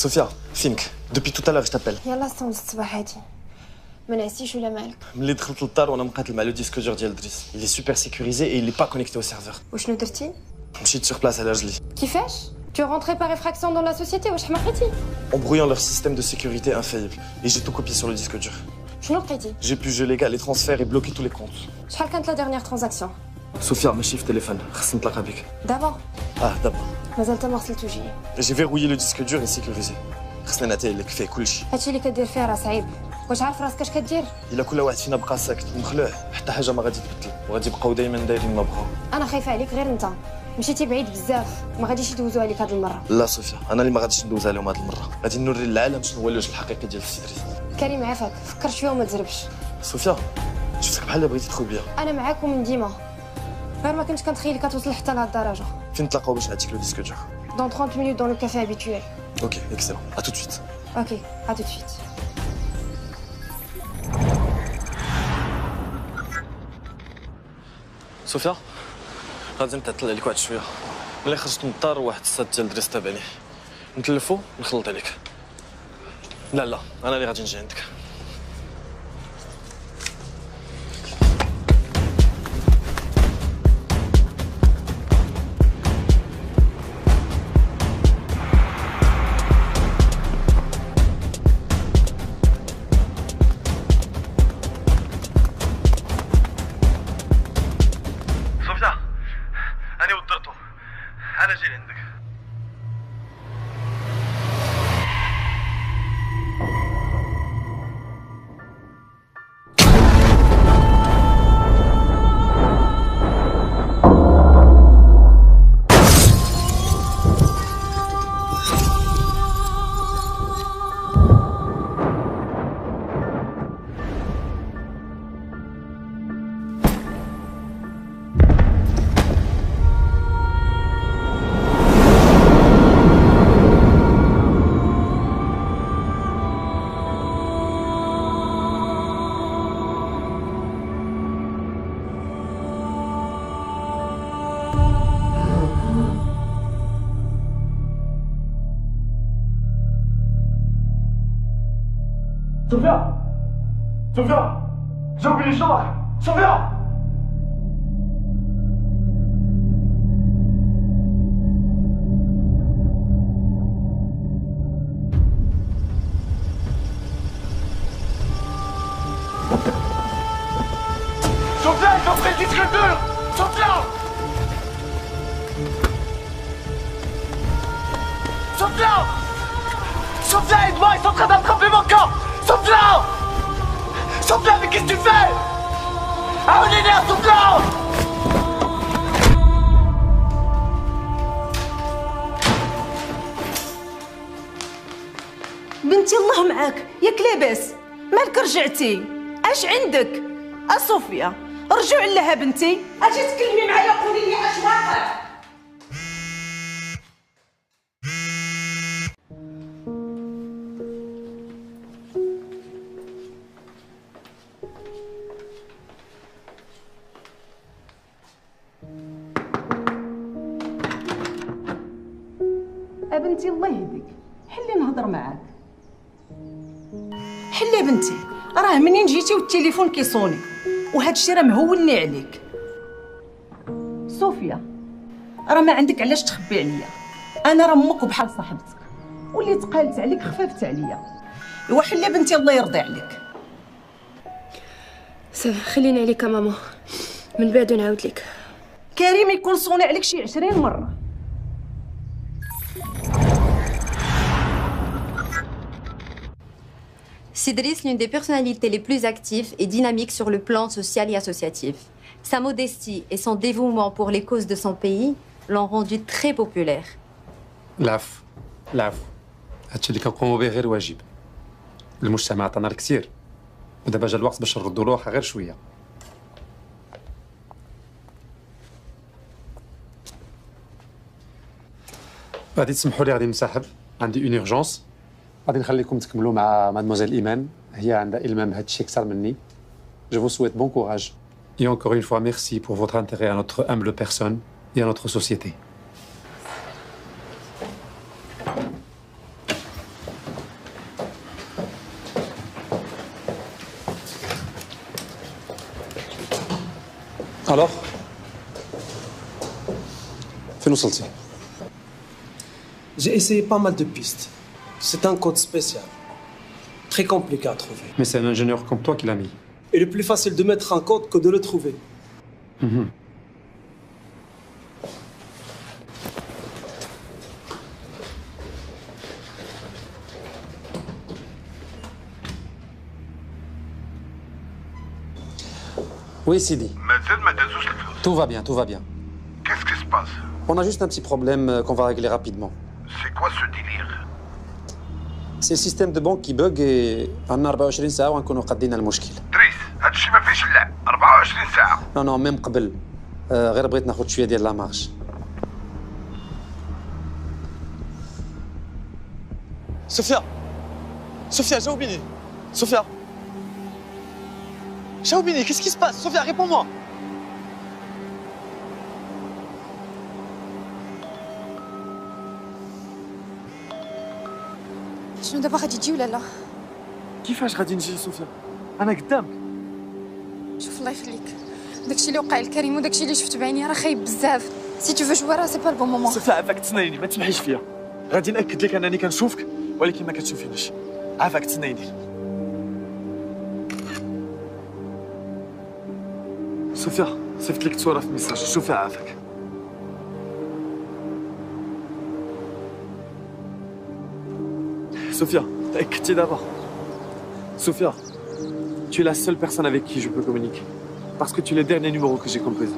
Sophia, Fink, depuis tout à l'heure je t'appelle. يلا استنى الصباح هادي ما نعسيش ولا مالك؟ ملي دخلت للدار وانا مقاتل مع لو ديسك دور ديال دريس. Il est super sécurisé et il est pas connecté au serveur. وشنو درتي؟ مشيت sur place على رجلي. كيفاش؟ Tu es rentré par effraction dans la société واش حماقيتي؟ En brouillant leur système de sécurité infaillible. Et j'ai tout copié sur le disque dur. شنو لقيتي؟ J'ai pu geler les transferts et bloquer tous les comptes. شحال كانت لا dernière transaction؟ Sophia, ماشي في تليفون، خصني نتلاقى بك. دابا دابا. مازال تا ما وصلتو جي. J'ai verrouillé le disque dur et sécurisé. خصني نعطيه لك فيه كلشي. هادشي اللي كدير فيه راه صعيب. واش عارف راسك اش كدير؟ إلا كل واحد فينا بقى ساكت ومخلوع حتى حاجة ما غادي تبدل وغادي يبقاو دايما دايرين ما بغاو. انا خايفه عليك غير انت. مشيتي بعيد بزاف ما غاديش يدوزوا عليك هاد المره. لا صوفيا، أنا اللي ما غاديش ندوز عليهم هاد المرة. غادي نوري للعالم شنو هو الوجه الحقيقي ديال السي دريس. كريم عافاك فكر شويه وما تزربش. صوفيا، شفتك بحال اللي بغيتي تدخل بيا. انا معاك ومن ديما. غير ما كنتش كنتخيلك كتوصل حتى لهاد الدرجه. فين نتلاقاو باش نعطيك لو ديسك دور؟ Dans 30 minutes dans le café habituel. Ok, excellent. À tout de suite. Ok, à tout de suite. صوفيا، غادي نتعطل عليك واحد شويه. ملي خرجت من الدار واحد الساد ديال دريس تابعني. نتلفو نخلط عليك. لا انا اللي غادي نجي عندك. صوفيا، انا ودرتو. انا جاي عندك. صوفيا جاوبي لي شنو صوفيا. صوفيا ils ont pris le disque dur. Sophia, aide-moi, ils sont en train d'attraper mon corps. Sophia, mais qu'est-ce que tu fais? Ah, on est nerf, Sophia! بنتي الله معاك ياك لاباس مالك رجعتي اش عندك صوفيا رجوع لها بنتي اجي تكلمي معايا قولي لي اش واقع. بنتي الله يهديك حلي نهضر معاك. حلي بنتي راه منين جيتي والتليفون كيصوني وهذا الشيء راه مهولني عليك. صوفيا راه ما عندك علاش تخبي عليا، انا راه امك وبحال صاحبتك واللي تقالت عليك خففت عليا. ايوا حلي بنتي الله يرضي عليك. خليني عليك ماما من بعد نعاود لك. كريم يكون صوني عليك شي 20 مره. Sidris, l'une des personnalités les plus actives et dynamiques sur le plan social et associatif. Sa modestie et son dévouement pour les causes de son pays l'ont rendu très populaire. العفو هادشي اللي كنقوموا به غير واجب. المجتمع عطانا الكثير ودابا جا الوقت باش نردوا له واخا غير شويه. غادي تسمحوا لي غادي نسحب، عندي اون اورجونس. غادي نخليكم تكملوا مع مادموزيل ايمان، هي عندها المام هادشي اكثر مني. Je vous souhaite bon courage. Et encore une fois, merci pour votre intérêt à notre humble personne et à notre société. فين وصلتي؟ J'ai essayé pas mal de pistes. C'est un code spécial. Très compliqué à trouver. Mais c'est un ingénieur comme toi qui l'a mis. Il est plus facile de mettre un code que de le trouver. Oui, Sidi. مازال ما دازوش الفلوس. Tout va bien. Qu'est-ce qui se passe? On a juste un petit problème qu'on va régler rapidement. C'est quoi ce délire? C'est le système de banque qui bug et عندنا 24 ساعة ونكونوا قادين المشكل. دريس هاد الشيء ما فيهش اللعب 24 ساعة. Non, même قبل. غير بغيت ناخذ شوية ديال لا مارج. Sophia Sophia, Jaoubini Sophia Jaoubini, qu'est-ce qui se passe? Sophia, réponds-moi. شنو دابا غادي تجي ولا لا؟ كيفاش غادي نجي صوفيا؟ انا قدامك. شوف الله يخليك، داكشي اللي وقع لكريم وداكشي اللي شفت بعيني راه خايب بزاف. سي تو فو جوي راه سي با البون مومون. صوفيا عافاك تسنايني، ما تسمحيش فيا. غادي ناكد لك انني كنشوفك ولكن ما كتشوفينيش. عافاك تسنايني. صوفيا صيفط لك صورة في ميساج، شوفي عافاك. Sophia, t'as d'abord. Sophia, tu es la seule personne avec qui je peux communiquer. Parce que tu es le dernier numéro que j'ai composé.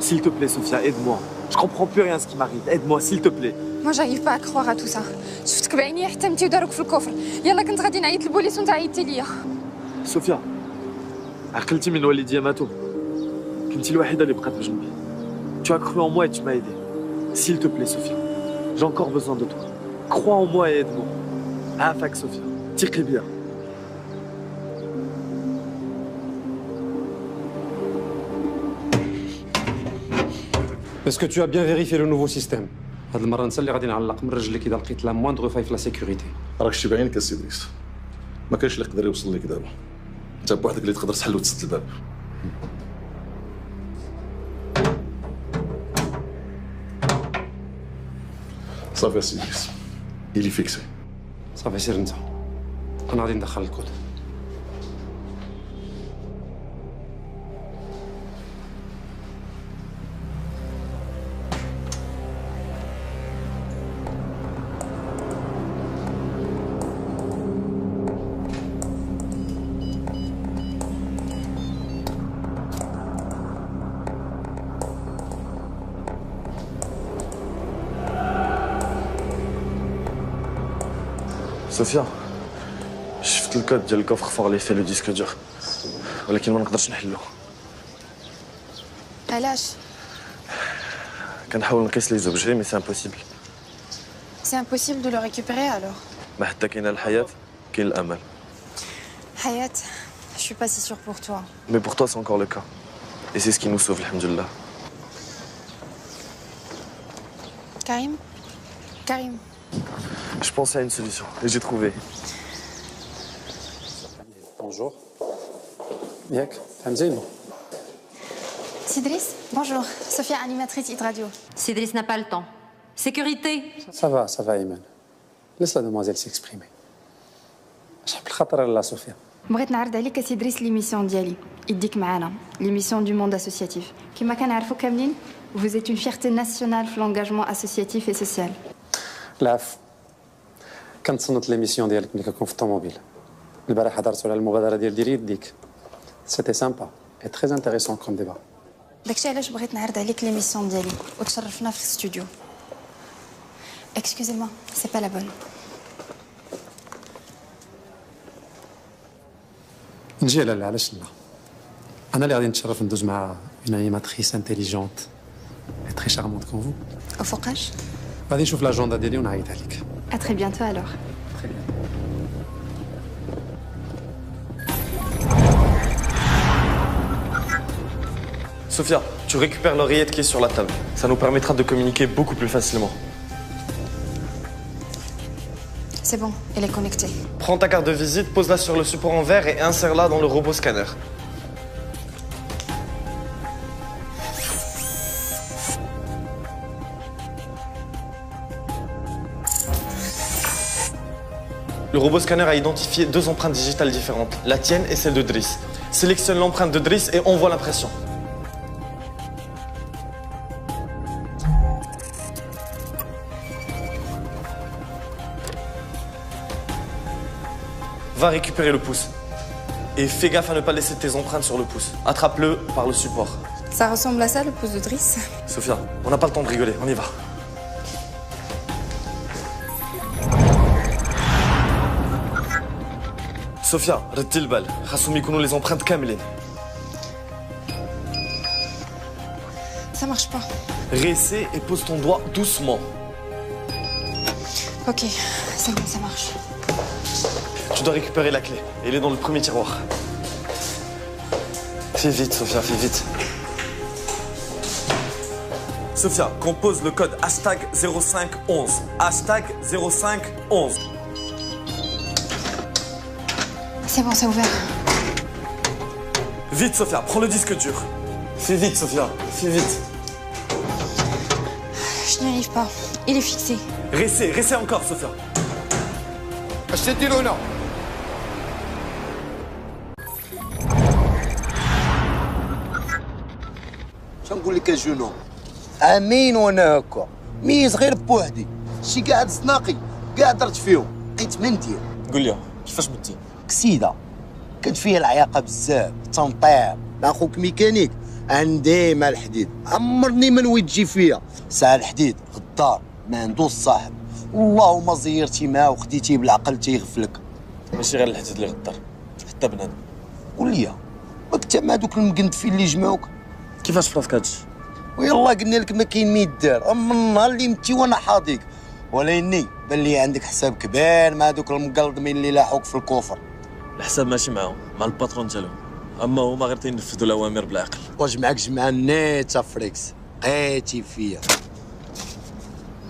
S'il te plaît, Sophia, aide-moi. Je comprends plus rien à ce qui m'arrive. Aide-moi, s'il te plaît. ما جايف با كخوار ا تو سا. شفتك بعيني حتى انت وداروك في الكفر. يلا كنت غادي نعيط للبوليس وانت عيطتي ليا. Sophia, عقلتي من والدي ماتوا. كنتي الوحيدة اللي بقات بجنبي. Tu as cru en moi et tu m'as aidé. S'il te plaît, Sophia, j'ai encore besoin de toi. Crois en moi et aide-moi. عافاك Sophia, تيقي بيا. Est-ce que tu as bien vérifié le nouveau système? هاد المرة نسى اللي غادي نعلق من رجلك إذا لقيت لا موindre faille في لا sécurité. راك شتي بعينك السي دريس. ما كاينش اللي يقدر يوصل لك دابا. انت بوحدك اللي تقدر تحل وتسد الباب. صافي السي دريس. إلي فيكسي. صافي سير انت. أنا غادي ندخل الكود. صوفيا شفت الكود ديال الكوفر فور اللي فيه لو ديسك دور ولكن ما نقدرش نحلو. علاش؟ كنحاول نقيس لي زوبجي مي سي امبوسيبل. سي امبوسيبل دو لو ريكوبيري الوغ. ما حتى كاينه الحياه كاين الامل. حياة je suis pas si sûre pour toi. Mais pour toi c'est encore le cas. Et c'est ce qui nous sauve, alhamdoulilah. Karim Karim. Je pensais à une solution et j'ai trouvé. Bonjour. ياك فهم زين. Sidris, bonjour. Sophia, animatrice Hit Radio. Cédric n'a pas le temps. Sécurité. Ça va Iman. Laisse la demoiselle s'exprimer. شحال بالخطر لا صوفيا. بغيت نعرض عليك سيدريس ليميسيون ديالي يديك معانا ليميسيون دو موند اسوسياتيف كما كنعرفوا كاملين vous êtes une fierté nationale في l'engagement associatif et social. العفو. كنت صنت ليميسيون ديالك ملي كنكون في الطوموبيل. البارح هضرتوا على المبادره ديال ديري يديك. سيتي سامبا اي تري انتريسون كوم ديبا. داكشي علاش بغيت نعرض عليك ليميسيون ديالي وتشرفنا في الاستوديو. Excusez-moi, c'est pas la bonne. نجي لالا علاش لا. انا اللي غادي نتشرف ندوز مع اون انيماتريس انتيليجونت اي تري شارمونت كوم فو. وفوقاش؟ غادي نشوف لاجوندا ديالي ونعيط عليك. À très bientôt alors. Très bien. Sophia, tu récupères l'oreillette qui est sur la table. Ça nous permettra de communiquer beaucoup plus facilement. C'est bon, elle est connectée. Prends ta carte de visite, pose-la sur le support en verre et insère-la dans le robot scanner. Le robot scanner a identifié 2 empreintes digitales différentes, la tienne et celle de Driss. Sélectionne l'empreinte de Driss et envoie l'impression. Va récupérer le pouce. Et fais gaffe à ne pas laisser tes empreintes sur le pouce. Attrape-le par le support. Ça ressemble à ça, le pouce de Driss? Sophia, on n'a pas le temps de rigoler, on y va. Sophia, ردي البال، خاصهم يكونوا les empreintes كاملين. Ça marche pas. Réessaie et pose ton doigt doucement. Ok, c'est bon, ça marche. Tu dois récupérer la clé. Elle est dans le premier tiroir. Fais vite, Sophia, fais vite. Sophia, compose le code hashtag 0511. Hashtag 0511. C'est bon, c'est ouvert. Vite, Sophia, prends le disque dur. Fais vite, Sophia, fais vite. Je n'y arrive pas. Il est fixé. Réessaie encore, Sophia. اشتدي هنا. شنقول لك اجونو امين وانا هكا ميز غير بوحدي شي قاعد صناقي قاعد درت فيهم لقيت منتي قول لي كيفاش متي؟ كسيده كانت فيها العياقه بزاف تنطير مع خوك ميكانيك عندي مع الحديد عمرني ما نويت تجي فيا ساعه الحديد غدار ما عندوش صاحب والله ما زيرتي معاه وخديتيه بالعقل تيغفلك ماشي غير الحديد اللي غدار حتى بنادم قول لي ما كنت مع دوك المقندفين اللي جمعوك كيفاش في راسك هادشي؟ ويلا قلنا لك ما كاين ما يدار من النهار اللي متي وانا حاضيك ولاني بان لي عندك حساب كبير مع دوك المقلضمين اللي لاحوك في الكفر الحساب ماشي معاهم مع الباترون ديالهم اما هما غير تينفذوا الاوامر بالعقل واش معاك جمع نيتا فريكس قيتي فيا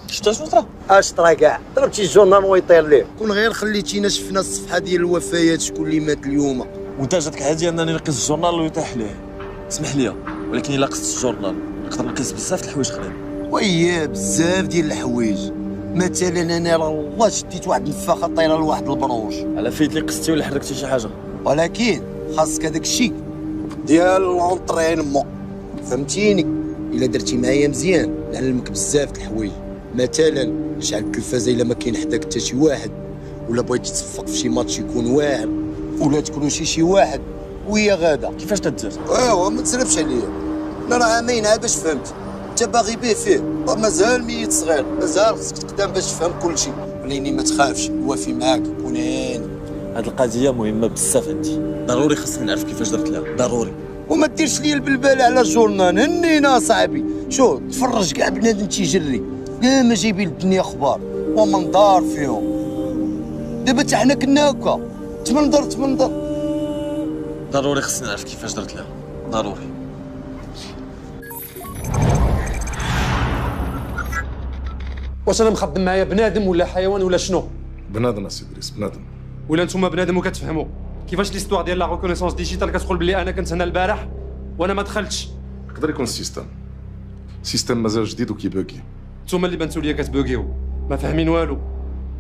شفت شنو طرا اش طرا كاع ضربتي الجورنال ويطير ليه كون غير خليتينا شفنا الصفحه ديال الوفيات شكون اللي مات اليوم وانت جاتك عادي انني نقيس الجورنال ويطيح ليه اسمح لي ولكن الا قست الجورنال نقدر نقيس بزاف د الحوايج اخرين وياه بزاف ديال الحوايج مثلا انا راه الله شديت واحد النفاخه طايره لواحد البروج على فايت اللي قستي ولا حركتي شي حاجه ولكن خاصك هذاك الشيء ديال لونطرينمون فهمتيني الا درتي معايا مزيان نعلمك بزاف د الحوايج مثلا شعل التلفازه الا ما كاين حداك حتى شي واحد ولا بغيتي تصفق في شي ماتش يكون واعر ولا تكونوا شي واحد وهي غاده كيفاش تدير ايوا ما تسرفش عليا انا راه عامين عاد باش فهمت انت باغي به فيه مازال ميت صغير مازال خصك تقدم باش تفهم كل شيء وليني ما تخافش نوافي معاك كون هاني هاد القضيه مهمه بزاف عندي ضروري خصني نعرف كيفاش درت لها ضروري وما ديرش ليا البلبال على الجورنال هنينا صاحبي شوف تفرج كاع بنادم تيجري لا ما جايبين الدنيا اخبار ومنظار فيهم دابا حتى حنا كنا هكا تمنظر ضروري خصني نعرف كيفاش درت لها ضروري واش انا مخدم معايا بنادم ولا حيوان ولا شنو؟ بنادم اسي ادريس بنادم ولا نتوما بنادم وكتفهموا كيفاش ليستوار ديال لا ريكونيسونس ديجيتال كتقول بلي انا كنت هنا البارح وانا ما دخلتش؟ يقدر يكون سيستم مازال جديد وكيبوكي نتوما اللي بانتو ليا كتبوكيو ما فاهمين والو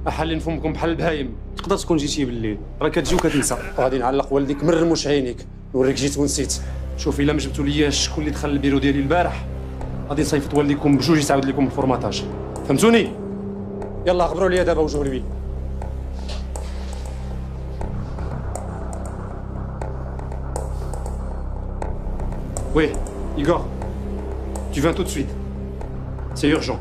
حالين فمكم بحال البهايم. تقدر تكون جيتي بالليل راه كتجي وكتنسى غادي نعلق والديك من رموش عينيك نوريك جيت ونسيت. شوف الا ما جبتوا ليا شكون اللي دخل البيرو ديالي البارح غادي نصيفط والديكم بجوج يساعد لكم الفورماتاج فهمتوني؟ يلا خبروا لي دابا وجهوا لي. Oui, Igor, tu viens tout de suite. C'est urgent.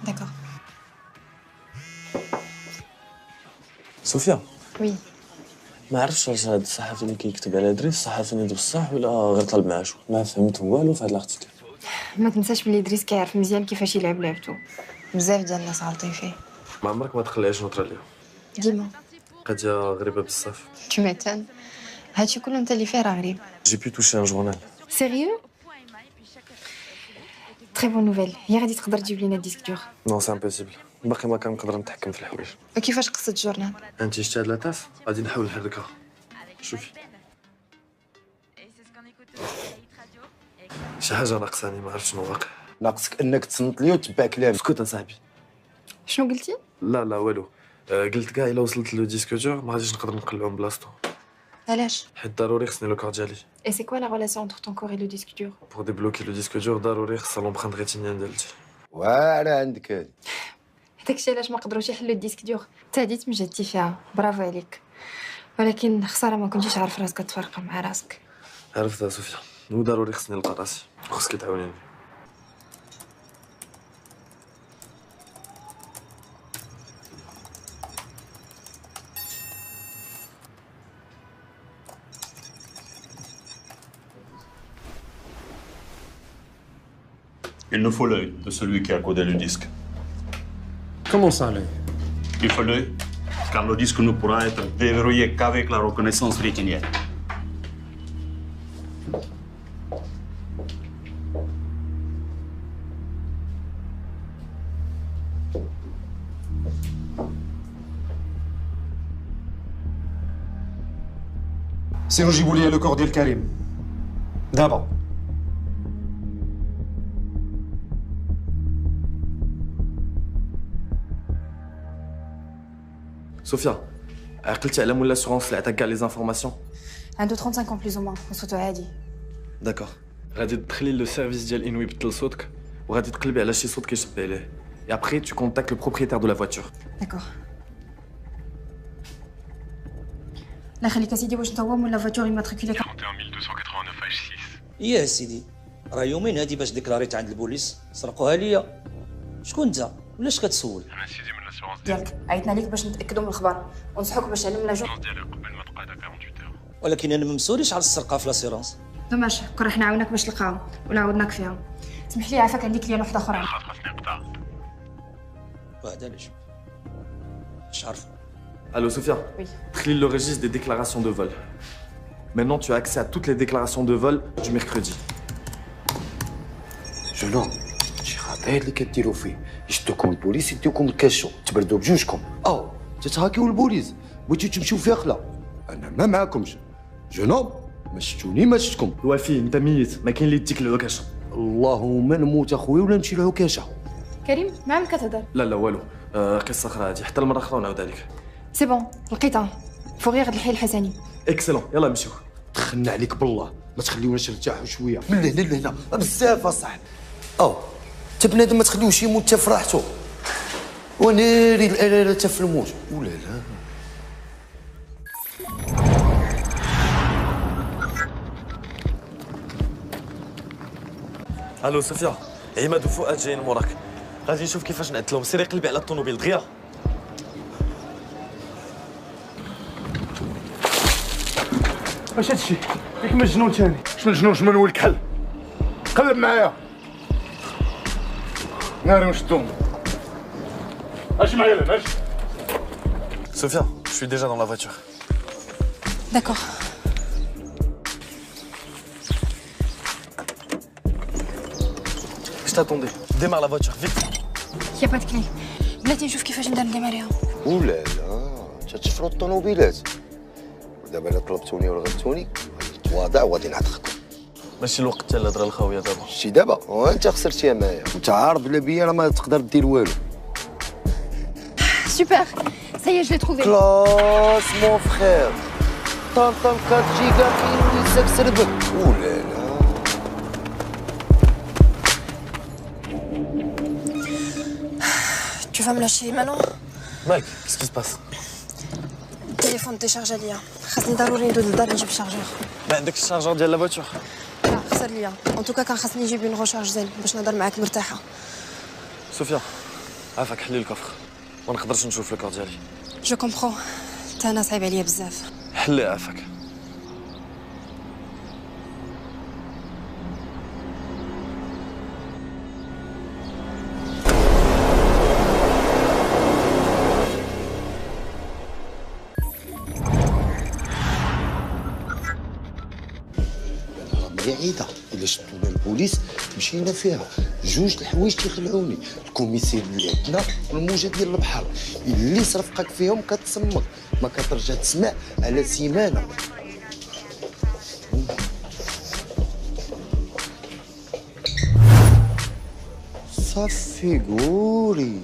D'accord. صوفيا Oui. ما عرفتش واش هاد الصحافي اللي كيكتب على دريس صحافي نيد بصح ولا غير طلب معاشو ما فهمت والو في هاد لاختيكل. ما تنساش بلي دريس كيعرف مزيان كيفاش يلعب لعبتو بزاف ديال الناس عارفين فيه. ما عمرك ما تخليهاش نطرى ليها ديما قضيه غريبه بزاف. tu m'étonnes. هادشي كله انت اللي فيه راه غريب. جي بي توشي ان جورنال. سيريو؟ تري بون نوفيل. هي غادي تقدر تجيب لينا ديسك دور. نو سي امبوسيبل باقي ما كنقدر نتحكم في الحوايج. وكيفاش قصة الجورنال؟ انت شتي هاد لاطاس غادي نحاول نحركها. شوفي شي حاجه ناقصاني ما عرفتش شنو واقع. ناقصك انك تصنت لي وتتبع كلامي. اسكت اصاحبي. شنو قلتي؟ لا والو. قلت كاع الا وصلت لو ديسك دور ما غاديش نقدر نقلعو من بلاصتو. علاش؟ حيت ضروري خصني لو كار ديالي. Et c'est quoi la relation entre ton corps et le disque dur? بور ديبلوكي لو ديسك دور ضروري خصها لومبرانت ريتينيان ديالتي. واعره عندك هادي. داكشي علاش ما قدروش يحلوا الديسك دور. انت هادي تمجدتي فيها، برافو عليك. ولكن خساره ما كنتيش عارف راسك تفرق مع راسك. عرفتها صوفيا، وضروري خصني نلقى راسي، خصك تعاونيني. Il nous faut l'œil de celui qui a codé le disque. Comment ça, l'œil? Il faut l'œil, car le disque ne pourra être déverrouillé qu'avec la reconnaissance rétinienne. سينجيبوا لي لو كور ديال كريم دابا. صوفيا، عقلتي على مول لاسورونس اللي عطاك كاع لي زانفورماسيون؟ عنده 35 بلوز او موان وصوتو عادي. داكور، غادي تدخلي لو سيرفيس ديال انوي يبدل صوتك وغادي تقلبي على شي صوت كيشبه ليه. Et après, tu contactes le propriétaire de la voiture. D'accord. لا خليك اسيدي واش انت هو ولا فاتور يماتريكولي 31289 H6. يا سيدي راه يومين هادي باش ديكلاريت عند البوليس سرقوها ليا. شكون انت ولاش كتسول؟ انا سيدي من لاسيغونس ديالك عيطنا ليك باش نتاكدوا من الخبر ونصحوك باش علم لاجو ديالي قبل ما تقعد 48 ولكن انا ما مسوليش على السرقه في لاسيرونس. دوماج كون راح نعاونك باش تلقاهم ولا عاودناك فيها. سمح لي عافاك عندي كليان وحده اخرى. خاصني نقطع. وهذا علاش؟ اش عرفوا؟ Allô Sophia? Oui. Trie le registre des déclarations de vol. Maintenant, tu as accès à toutes les déclarations de vol du mercredi. jeune homme شي خطير اللي كديروا فيه يشدوكم البوليس يديوكم الكاشو تبردوا بجوجكم تتهاكيو البوليس بغيتو تمشيو في خلا انا ما معاكمش jeune homme ما شفتوني ما شفتكم الوفي انت ميت ما كاين اللي يديك العكاشه اللهم نموت اخويا ولا نمشي للعكاشه. كريم ما عمرك كتهضر. لا والو قصه اخرى هادي حتى المره اخرى ونعاودها لك. سي بون لقيتها فوغيغ الحي الحسني. اكسلون يلا نمشيو. دخلنا عليك بالله ما تخليوناش نرتاحوا شويه من هنا لهنا بزاف اصاحبي. انت بنادم ما تخليوش يموت حتى في راحته وناري الالاله حتى في الموت ولا لا. الو صوفيا، عماد وفؤاد جايين موراك، غادي نشوف كيفاش نعدلهم. سيري قلبي على الطوموبيل دغيا. واش هادشي؟ ياك مجنون تاني؟ شنو الجنون شنو نولك حل؟ قلب معايا ناري ونشدهم. اش معايا لهنا اش؟ Sophia, je suis déjà dans la voiture. D'accord. Je t'attendais. Démarre la voiture, vite. يا با كلي بلاتي نشوف كيفاش ندير نديماريها. ولا لا تتشفروا الطوموبيلات ودابا الا طلبتوني ولا غلبتوني تواضع وغادي نعتقكم. ماشي الوقت تاع الهضره الخاويه دابا. شتي دابا وانت خسرتيها معايا وانت عارض بلا بيا راه ما تقدر دير والو. سوبر ça y est je l'ai trouvé. كلاس مون فخير طنطن 4 جيجا كاين اللي سربك ولا لا. Tu vas me lâcher maintenant? Mike, qu'est-ce qui se passe? التليفون ديشارجا ليا خاصني ضروري ندوز للدار نجيب شارجور. ما عندكش الشارجور ديال لا فواتور؟ لا خسر ليا ان توكا كان خاصني نجيب اون روشارج زين باش نهضر معاك مرتاحه. صوفيا عافاك حلي الكفر ما نقدرش نشوف الكور ديالي. جو كومبرون تا انا صعيب عليا بزاف. حلي عافاك. بعيده الا شدونا البوليس مشينا فيها جوج الحوايج تيخلعوني الكوميسير اللي عندنا والموجه ديال البحر اللي صرفقك فيهم كتصمك ما كترجع تسمع على سيمانه. صافي قولي.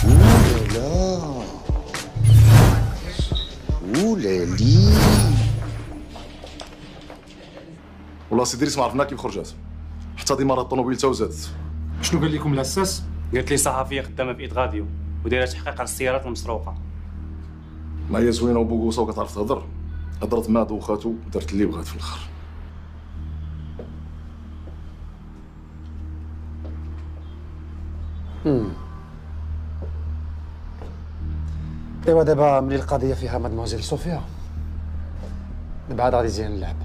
ولا ولا لي والله سي دريس ما عرفنا كيف خرجات، حتى ديمارة الطوموبيل تا وزادت. شنو قال لكم الاساس؟ قالت لي صحفيه خدامه في غاديو ودايره تحقيق على السيارات المسروقه. ما هي زوينه وبوغوصه وكتعرف تهضر، هضرت مع دوخاتو ودارت اللي بغات في الاخر. ايوا دابا ملي القضيه فيها مادموزيل صوفيا دابا عاد غادي يزين اللعب.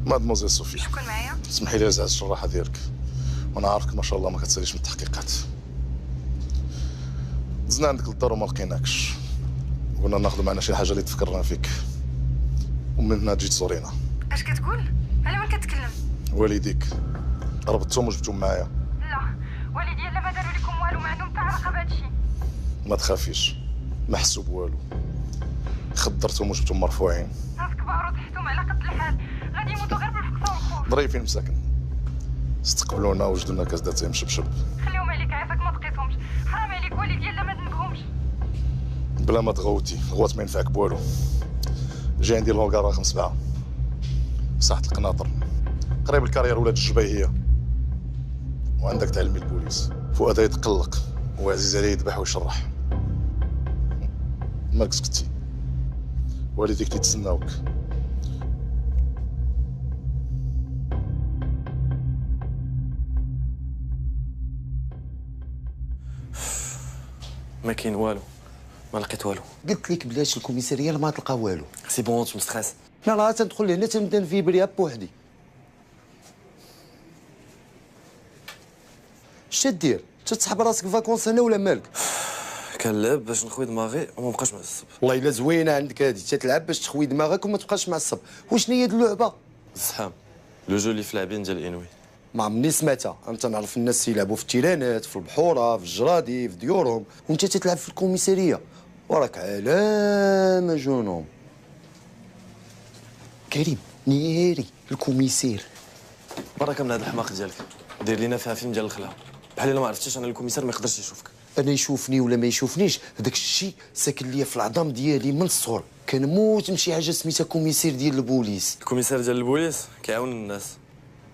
مادموزيل صوفيا، شكون معايا؟ اسمحي لي ازعج الشراحه ديالك، وانا عارفك ما شاء الله ما كتساليش من التحقيقات. دزنا عندك للدار وما لقيناكش، قلنا ناخذ معنا شي حاجه اللي تفكرنا فيك، ومن هنا تجي تزورينا. اش كتقول؟ على من كتكلم؟ والديك ربطتهم وجبتهم معايا. لا والدي لا ما داروا لكم والو، ما عندهم حتى علاقه بهذا الشيء. ما تخافيش، ما حسوا بوالو، خدرتهم وجبتهم مرفوعين. ناس كبار وتحتهم على قد الحال، غادي يموتوا غير بالفقصه والخوف. ظريفين مساكن، استقبلونا وجدوا لنا كاس داتاي مشبشب. خليهم عليك عافاك ما تقيسهمش، حرام عليك والدي لا ما ذنبهمش. بلا ما تغوتي، غوات ما ينفعك بوالو. جاي ندير لونكار رقم 7 ساحة القناطر قريب الكارير ولاد الجبيهية، وعندك تعلمي البوليس. فؤاد يتقلق وعزيز عليه يذبح ويشرح. مالك سكتي، والديك تيتسناوك. ما كاين والو، ما لقيت والو. قلت لك بلاش الكوميساريه ما تلقى والو. سي بون تو مستريس. لا لا تندخل لهنا تنبدا نفيبريها بوحدي. اش تدير؟ تتسحب راسك في فاكونس هنا ولا مالك؟ كنلعب باش نخوي دماغي وما نبقاش معصب. والله الا زوينه عندك هذه، تتلعب باش تخوي دماغك وما تبقاش معصب. وشنو هي هاد اللعبه؟ الزحام، لو جو اللي في لاعبين ديال انوي. ما عمرني سمعتها، انت نعرف الناس يلعبوا في التيرانات، في البحوره، في الجرادي، في ديورهم، وانت تتلعب في الكوميساريه. وراك علامه جونوم. كريم نيري الكوميسير. برك من هذا الحماق ديالك، دير لينا فيها فيلم ديال الخلا، بحال الا ما عرفتيش انا الكوميسار ما يقدرش يشوفك. انا يشوفني ولا ما يشوفنيش، هذاك الشيء ساكن ليا في العظام ديالي من الصغر. كنموت نمشي حاجه سميتها كوميسير ديال البوليس. الكوميسار ديال البوليس كيعاون الناس،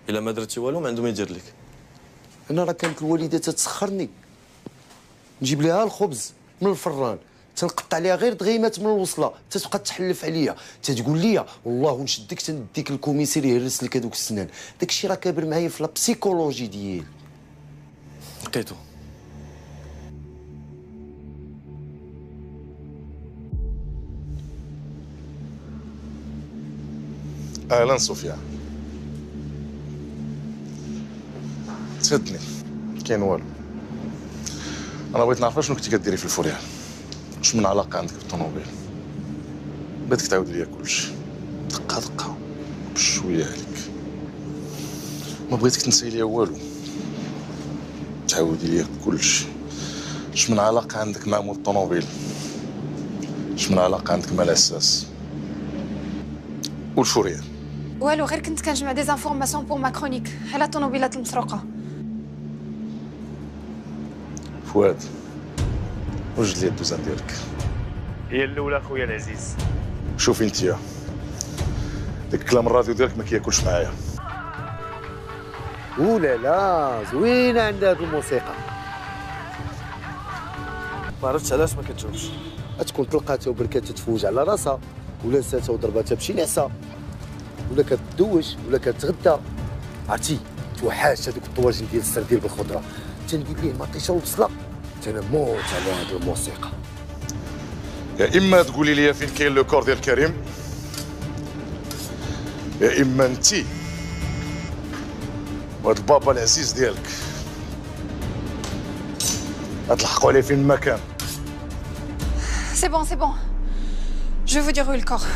الا ما درتي والو ما عنده ما يدير لك. انا راه كانت الوالده تتسخرني، نجيب لها الخبز من الفران، تنقطع عليها غير دغيمات من الوصله، تتبقى تحلف عليا، تتقول لي والله نشدك تنديك الكوميسير يهرس لك هذوك السنان. داك الشيء راه كابر معايا في لابسيكولوجي ديالي. لقيتو. اهلا صوفيا. تفدني، كاين والو. انا بغيت نعرف شنو كنتي كديري في الفوريال، واش من علاقه عندك بالطوموبيل. بغيتك تعاودي ليا كلشي دقه دقه بشويه عليك، ما بغيتك تنسي ليا والو، تعاودي ليا كلشي. اش من علاقه عندك مع مول الطوموبيل، اش من علاقه عندك مع الاساس والفوريال. والو غير كنت كنجمع دي زانفورماسيون بور ما كرونيك على الطوموبيلات المسروقه. فؤاد وجد لي الدوزان ديالك. هي الاولى خويا العزيز. شوفي انتيا، داك الكلام الراديو ديالك ما كياكلش معايا. ولا لا زوينه عندها هاد الموسيقى. ما عرفتش علاش ما كتشوفش. تكون تلقاتها وبركات تتفوج على راسها، ولا نساتها وضرباتها بشي نعسه، ولا كتدوش ولا كتغدى. عرفتي توحاش هذوك الطواجن ديال السردين بالخضره، تندير ليه مطيشه وبصله، تنموت على هاد الموسيقى. يا اما تقولي لي فين كاين لو كور ديال كريم، يا اما انتي وهاد البابا العزيز ديالك غتلحقوا عليه فين ما كان. C'est bon. Je vais vous dire où est le corps.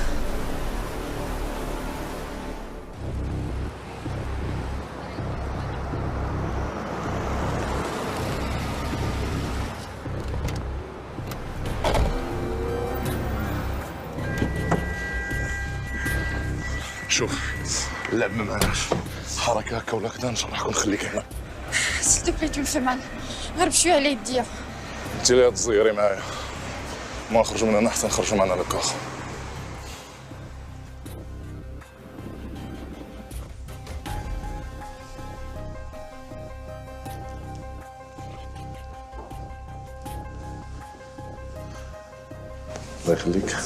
شوف اللعب ما معناش حركه هكا ولا كذا نشرحك ونخليك هنا. S'il te plaît, tu le fais mal. غير بشويه على يديا. انت اللي تزيري معايا. ما نخرجوا من هنا احسن نخرجوا معنا للكاخ. الله يخليك.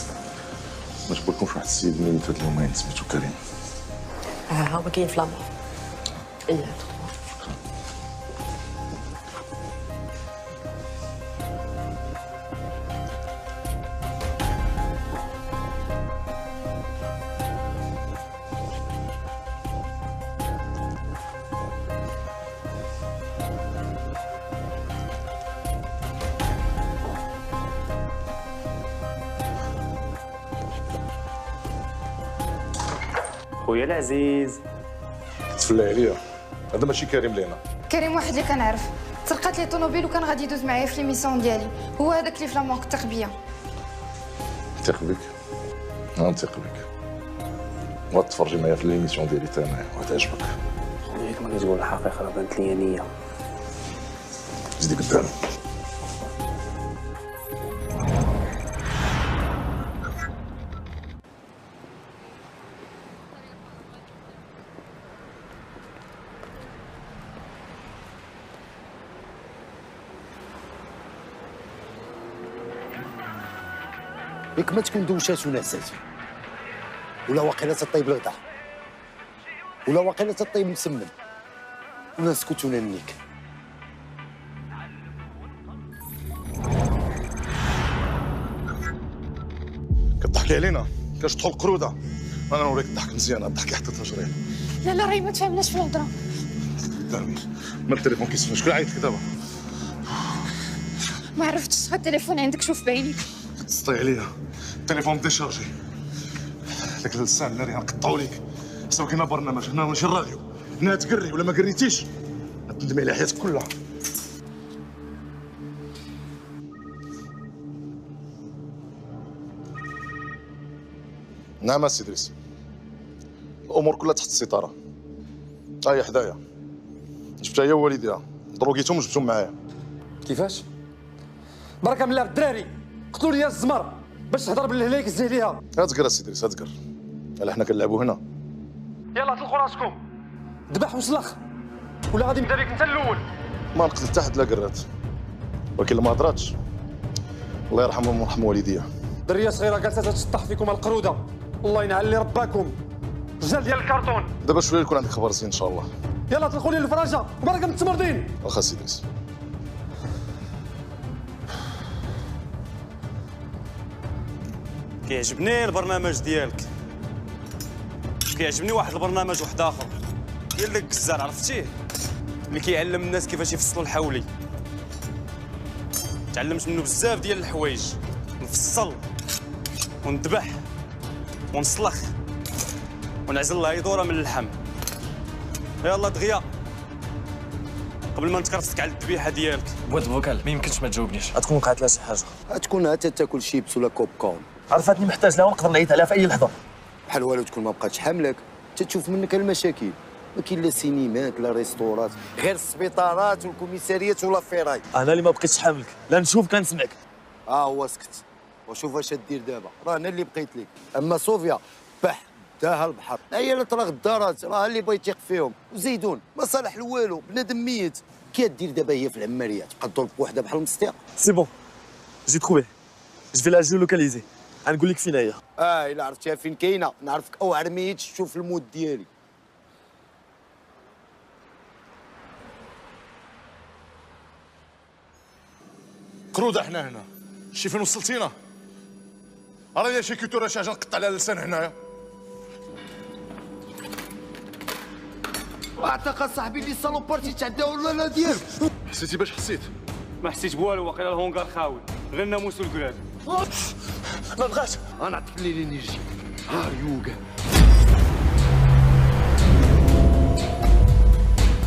ما جبركمش واحد السيد من هاد اليومين سميتو كريم. ها هو كاين في لامور. إيه. خويا العزيز تفلى عليا هذا ماشي كريم لينا. كريم واحد اللي كنعرف سرقات لي طوموبيل وكان غادي يدوز معايا في ليميسيون ديالي، هو هذاك اللي في لامونك الثق بيا. نثق بك نثق بك وتفرجي معايا في ليميسيون ديالي حتى انايا وتعجبك. خويا كما كتقول الحقيقه راه بانت لي نيه. زيدي قدام. ياك ما تكون دوشات ونعسات ولا واقيلا تطيب الغدا ولا واقيلا تطيب مسمن ولا نسكت وننيك. كتضحكي علينا كاش تدخل قروده. انا نوريك الضحك مزيان الضحك حتى تجري. لا لا راهي ما تفهمناش في الهضره. قدامي ما التليفون كيسمع. شكون عيط لك دابا؟ ما عرفتش شحال التليفون عندك شوف بعينيك. تسطي عليا التليفون ديشارجي. داك اللسان اللي راه نقطعو ليك. سوا كاين برنامج هنا ماشي الراديو. هنا تقري ولا ما قريتيش غتندمي على حياتك كلها. نعم السي ادريس الامور كلها تحت السيطره. هي حدايا جبتها هي ووالديها دروكيتهم وجبتهم معايا. كيفاش؟ بركه من الله الدراري قتلوا لي الزمر باش تهضر بالهلاك زيه ليها. هاتقر السي ادريس هاتقر. الا حنا كنلعبوا هنا. يلا طلقوا راسكم ذبح وسلخ ولا غادي نبدا بك انت الاول. ما نقتل حتى حد لا قرات ولكن ما هضراتش الله يرحمهم ويرحم والديها. دريه صغيره جالسه تشطح فيكم القروده الله ينعل لي رباكم رجال ديال الكرتون. دابا شويه يكون عندك خبر زين ان شاء الله. يلا طلقوا لي الفراجه وبركه من التمرضين. واخا السي ادريس. كيعجبني البرنامج ديالك. كيعجبني واحد البرنامج واحد اخر ديال داك الكزار عرفتيه اللي كيعلم الناس كيفاش يفصلوا الحولي. تعلمت منه بزاف ديال الحوايج نفصل وندبح ونسلخ ونعزل لها يدوره من اللحم. يلا دغيا قبل ما نتكرفسك على الذبيحه ديالك. بواد فوكال ما يمكنش ما تجاوبنيش. غتكون وقعت لها شي حاجه. غتكون حتى تاكل شيبس ولا كوب كون. عرفتني محتاج لها ونقدر نعيط عليها في اي لحظه. بحال والو تكون ما بقاتش حاملك تتشوف منك المشاكل. ما كاين لا سينيمات لا ريستورات غير السبيطارات والكوميساريات ولا فيراي. انا اللي ما بقيتش حاملك لا نشوف كنسمعك. هو سكت وشوف اش دير دابا. راه انا اللي بقيت لك. اما صوفيا بح داها البحر. عيالات راه غدارات راه اللي بغا يتيق فيهم. وزيدون ما صالح لوالو بنادم ميت. كي دير دابا هي في العماريه تبقى تضرب بوحده بحال المستيق. سي بون جي تروفي جو في لا جيولوكاليزي. غنقول لك فين هي. الا عرفتيها فين كاينه نعرفك اوعر ميت تشوف المود ديالي. قروده حنا هنا شي فين وصلتينا. راه شي كيتو شي حاجه نقطع على اللسان هنايا. اعتقد صاحبي اللي الصالوبارتي تعداو ولا لا ديالك. حسيتي باش حسيت؟ ما حسيت بوالو واقيلا الهونغار خاوي غير الناموس والكراد. ما بغاش. انا عطيك لي لينيرجي. ها يوغا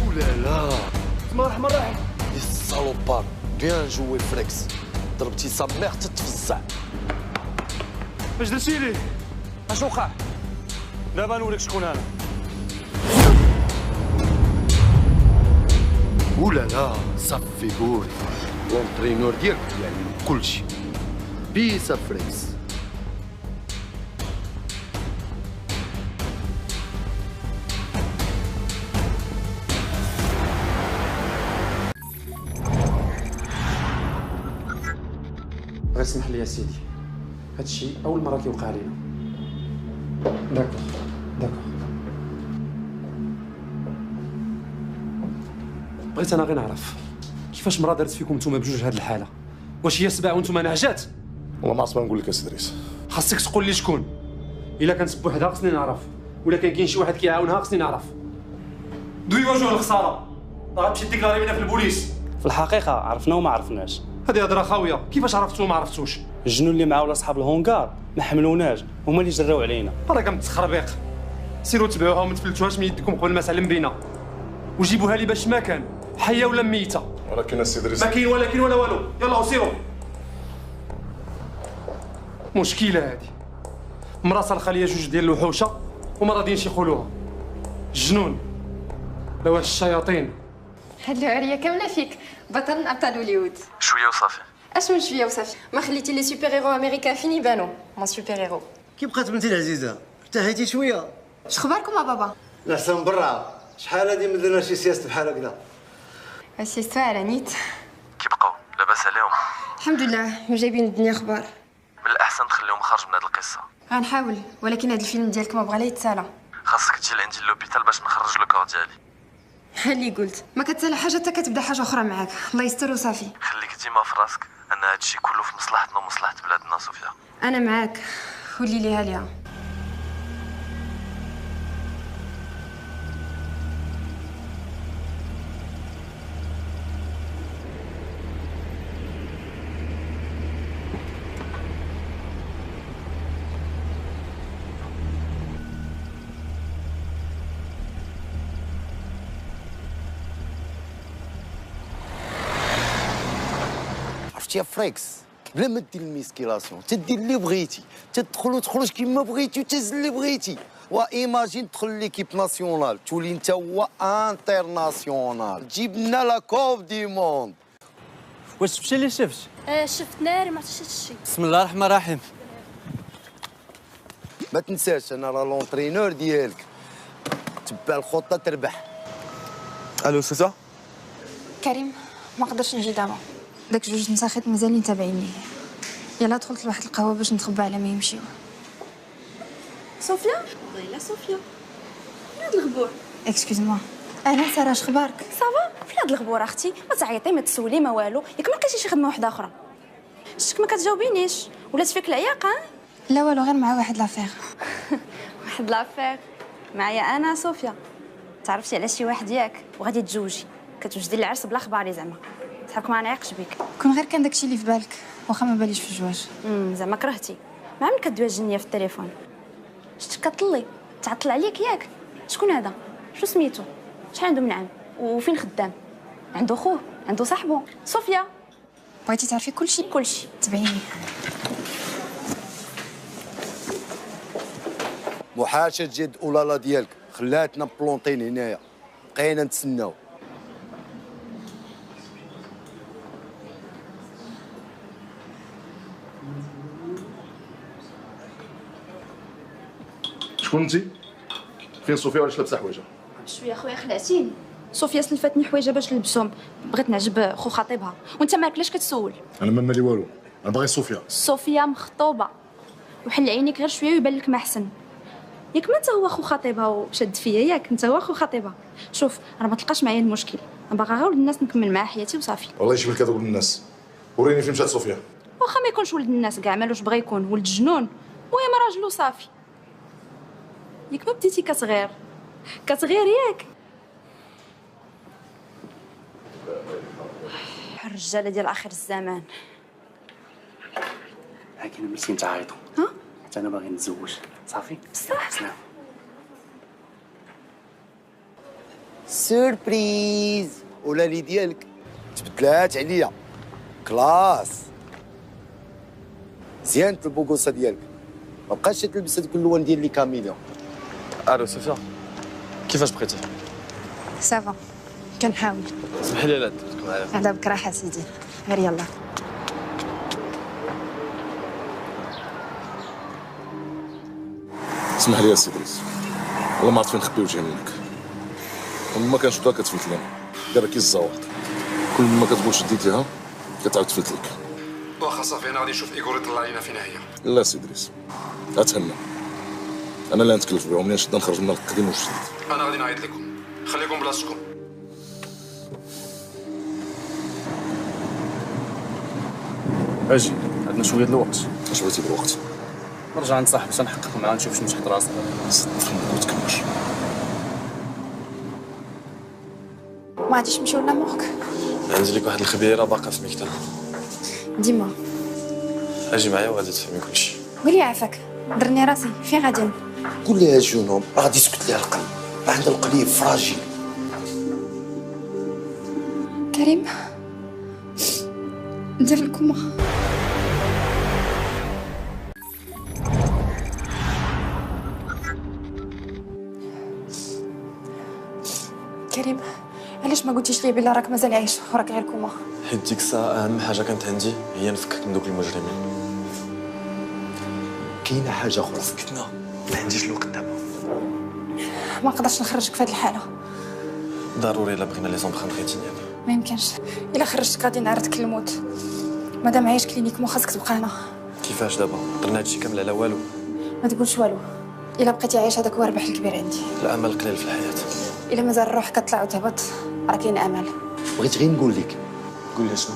ولا لا بسم الله الرحمن الرحيم. دي الصالوبار بيان جوي فريكس. ضربتي سا ميغ تتفزع. اش درتي ليه؟ اش وقع؟ دابا نوريك شكون انا. ولا لا صفي قول لونترينور ديالك يعلم كلشي. بيس فريكس. غير سمح لي يا سيدي، هادشي أول مرة كيوقع لينا. داكوغ داكوغ. بغيت أنا غير نعرف كيفاش مرة دارت فيكم نتوما بجوج هاد الحالة؟ واش هي سبع وانتوما نهجات؟ والله ما عرفت ما نقول لك اسي ادريس. خاصك تقول لي شكون. إلا كانت بوحدها خصني نعرف، ولا كان كاين شي واحد كيعاونها خصني نعرف. دوي وجه الخسارة، راه تمشي ديكلاري بينا في البوليس. في الحقيقه عرفنا وما عرفناش. هذه هضره خاويه، كيفاش عرفتو وما عرفتوش؟ الجنون اللي معاه ولا صحاب الهونغار ما حملوناش، هما اللي جراو علينا. راه كمتخربيق. سيروا تبعوها وما تفلتوهاش من يدكم قبل ما تعلم بينا. وجيبوها لي باش ما كان، حيه ولا ميته. ولكن السي ادريس ما كاين ولا كاين ولا والو، يلا سيروا. مشكله هذه. مرا صالخه ليا جوج ديال الوحوشه وما راضيينش يقولوها. الجنون لا واش الشياطين. هاد العريه كامله فيك، بطل من ابطال هوليوود. شويه وصافي. اش من شويه وصافي؟ ما خليتي لي سوبر هيرو امريكان فين يبانو؟ مون سوبر هيرو. كي بقات بنتي العزيزه؟ ارتحيتي شويه؟ شخباركم يا بابا؟ الاحسن برا. شحال هادي ما درنا شي سياسه بحال هكذا؟ السيستو على نيت. كي بقاو لاباس عليهم؟ الحمد لله، جايبين الدنيا اخبار. من الاحسن تخليهم خارج من هاد القصه. غنحاول، ولكن هاد الفيلم ديالك ما بغا لا يتسالى. خاصك تجي لعندي اللوبيتال باش نخرج لو كور ديالي. ها اللي قلت، ما كتسالى حاجه حتى كتبدا حاجه اخرى معاك، الله يستر وصافي. خليك ديما في راسك ان هادشي كله في مصلحتنا ومصلحه بلادنا صوفيا. انا معاك، ولي ليها ليها. عرفتي يا فريكس، بلا ما دير الميسكيلاسيون تدير اللي بغيتي، تدخل وتخرج كيما بغيتي وتهز اللي بغيتي. وايماجين تدخل ليكيب ناسيونال تولي انت هو انترناسيونال، تجيب لنا لا كوب دي موند. واش شفتي اللي شفت؟ شفت ناري ما عرفتش شي. بسم الله الرحمن الرحيم. ما تنساش انا راه لونترينور ديالك، تبع الخطه تربح. الو سوسه؟ كريم، ما قدرتش نجي دابا، داك جوج نساخيط مازالين تابعيني. يلا دخلت لواحد القهوه باش نتخبى على ما يمشيو. صوفيا؟ والله صوفيا. فين هاد الغبور؟ اكسكيوز موا، انا ساره اش اخبارك؟ صافا؟ فين هاد الغبور اختي؟ ما تعيطي ما تسولي ما والو، ياك ما لقيتي شي خدمه واحده اخرى؟ شتك ما كتجاوبينيش، ولات فيك العياقه؟ لا والو، غير مع واحد لافير. واحد لافير معايا انا صوفيا. تعرفتي على شي واحد ياك وغادي تزوجي، كتوجدي العرس بلا خباري زعما. صحابك ما نعيقش بك. كون غير كان داكشي اللي في بالك، واخا ما باليش في الزواج. زعما كرهتي. مع من كدوي الجنيه في التليفون؟ شتك كطلي تعطل عليك ياك؟ شكون هذا؟ شو سميتو؟ شحال عنده من عام؟ وفين خدام؟ عنده خوه؟ عنده صاحبو؟ صوفيا، بغيتي تعرفي كلشي؟ كلشي. تبعيني. محاشة جد اولالا ديالك خلاتنا بلونطين هنايا، بقينا نتسناو. شكون انت؟ فين صوفيا وعلاش لابسه حوايجها؟ شويه خويا خلعتيني. صوفيا سلفتني حوايجها باش نلبسهم، بغيت نعجب خو خطيبها، وانت مالك علاش كتسول؟ انا ما مالي والو، انا باغي صوفيا. صوفيا مخطوبه، وحل عينيك غير شويه ويبان لك ما احسن. ياك ما انت هو خو خطيبها وشد فيا، ياك انت هو خو خطيبها. شوف راه ما تلقاش معايا المشكل، انا باغا غير ولد الناس نكمل معاه حياتي وصافي. والله يجيب لك هذا ولد الناس. وريني فين مشات صوفيا. واخا ما يكونش ولد الناس كاع، مالوش بغا يكون ولد جنون، المهم راجل وصافي. ياك ما بديتي كتغير ياك. الرجاله ديال اخر الزمان. لكن ملي تعيطوا ها؟ انا باغي نتزوج صافي. بصح سلام. سوربريز، ولالي ديالك تبدلات عليا كلاس. زيانت البوكوسه ديالك، ما بقاش تلبس هذوك اللون ديال لي كاميليون. الو صوفيا كيفاش بقيتي؟ سافا كنحاول. اسمحي لي على درتك معايا. على بك راحه سيدي، غير يلا. اسمح لي يا سي دريس، والله ما عرفت فين نخبي وجهي منك. ما كنشوفها كتفلت لنا، دابا كي الزواق. كل ما كتقول شديت ليها كتعاود تفلت لك. واخا صافي انا غادي نشوف ايغور يطلع علينا فينا هي. لا سي دريس، اتهنى. انا اللي نتكلف بهم، منين شدنا نخرج من القديم وجديد. انا غادي نعيط لكم، خليكم بلاصتكم. اجي عندنا شويه د الوقت. اش بغيتي بالوقت؟ نرجع عند صاحبي تنحقق معاه نشوف شنو تحت راسنا. وتكمل. ما غاديش نمشيو لامورك؟ عندي لك واحد الخبيره باقا في المكتب. ديما اجي معايا وغادي تفهمي كلشي. قولي عافاك، درني راسي فين غادي؟ قول لها جنون راه غادي يسكت ليها القلب، عندها القلب فراجيل. كريم ندير الكوما. كريم علاش ما قلتيش لي بلا راك مازال عايش وراك غير كوما؟ حيت ديك الساعه اهم حاجه كانت عندي هي نفكك من دوك المجرمين. كاينه حاجه اخرى سكتنا، ما عنديش الوقت دابا. ما نقدرش نخرجك في هذه الحاله. ضروري الا بغينا لي زومبرانت ريتينيال. ما يمكنش، الا خرجتك غادي نعرضك للموت. مادام عايش كلينيكمون خاصك تبقى هنا. كيفاش دابا؟ درنا هادشي كامل على والو. ما تقولش والو، الا بقيتي عايش هذاك هو الربح الكبير عندي. الامل قليل في الحياه. الا مازال الروح كتطلع وتهبط راه كاين امل. بغيت غير نقول لك، قول لي شنو؟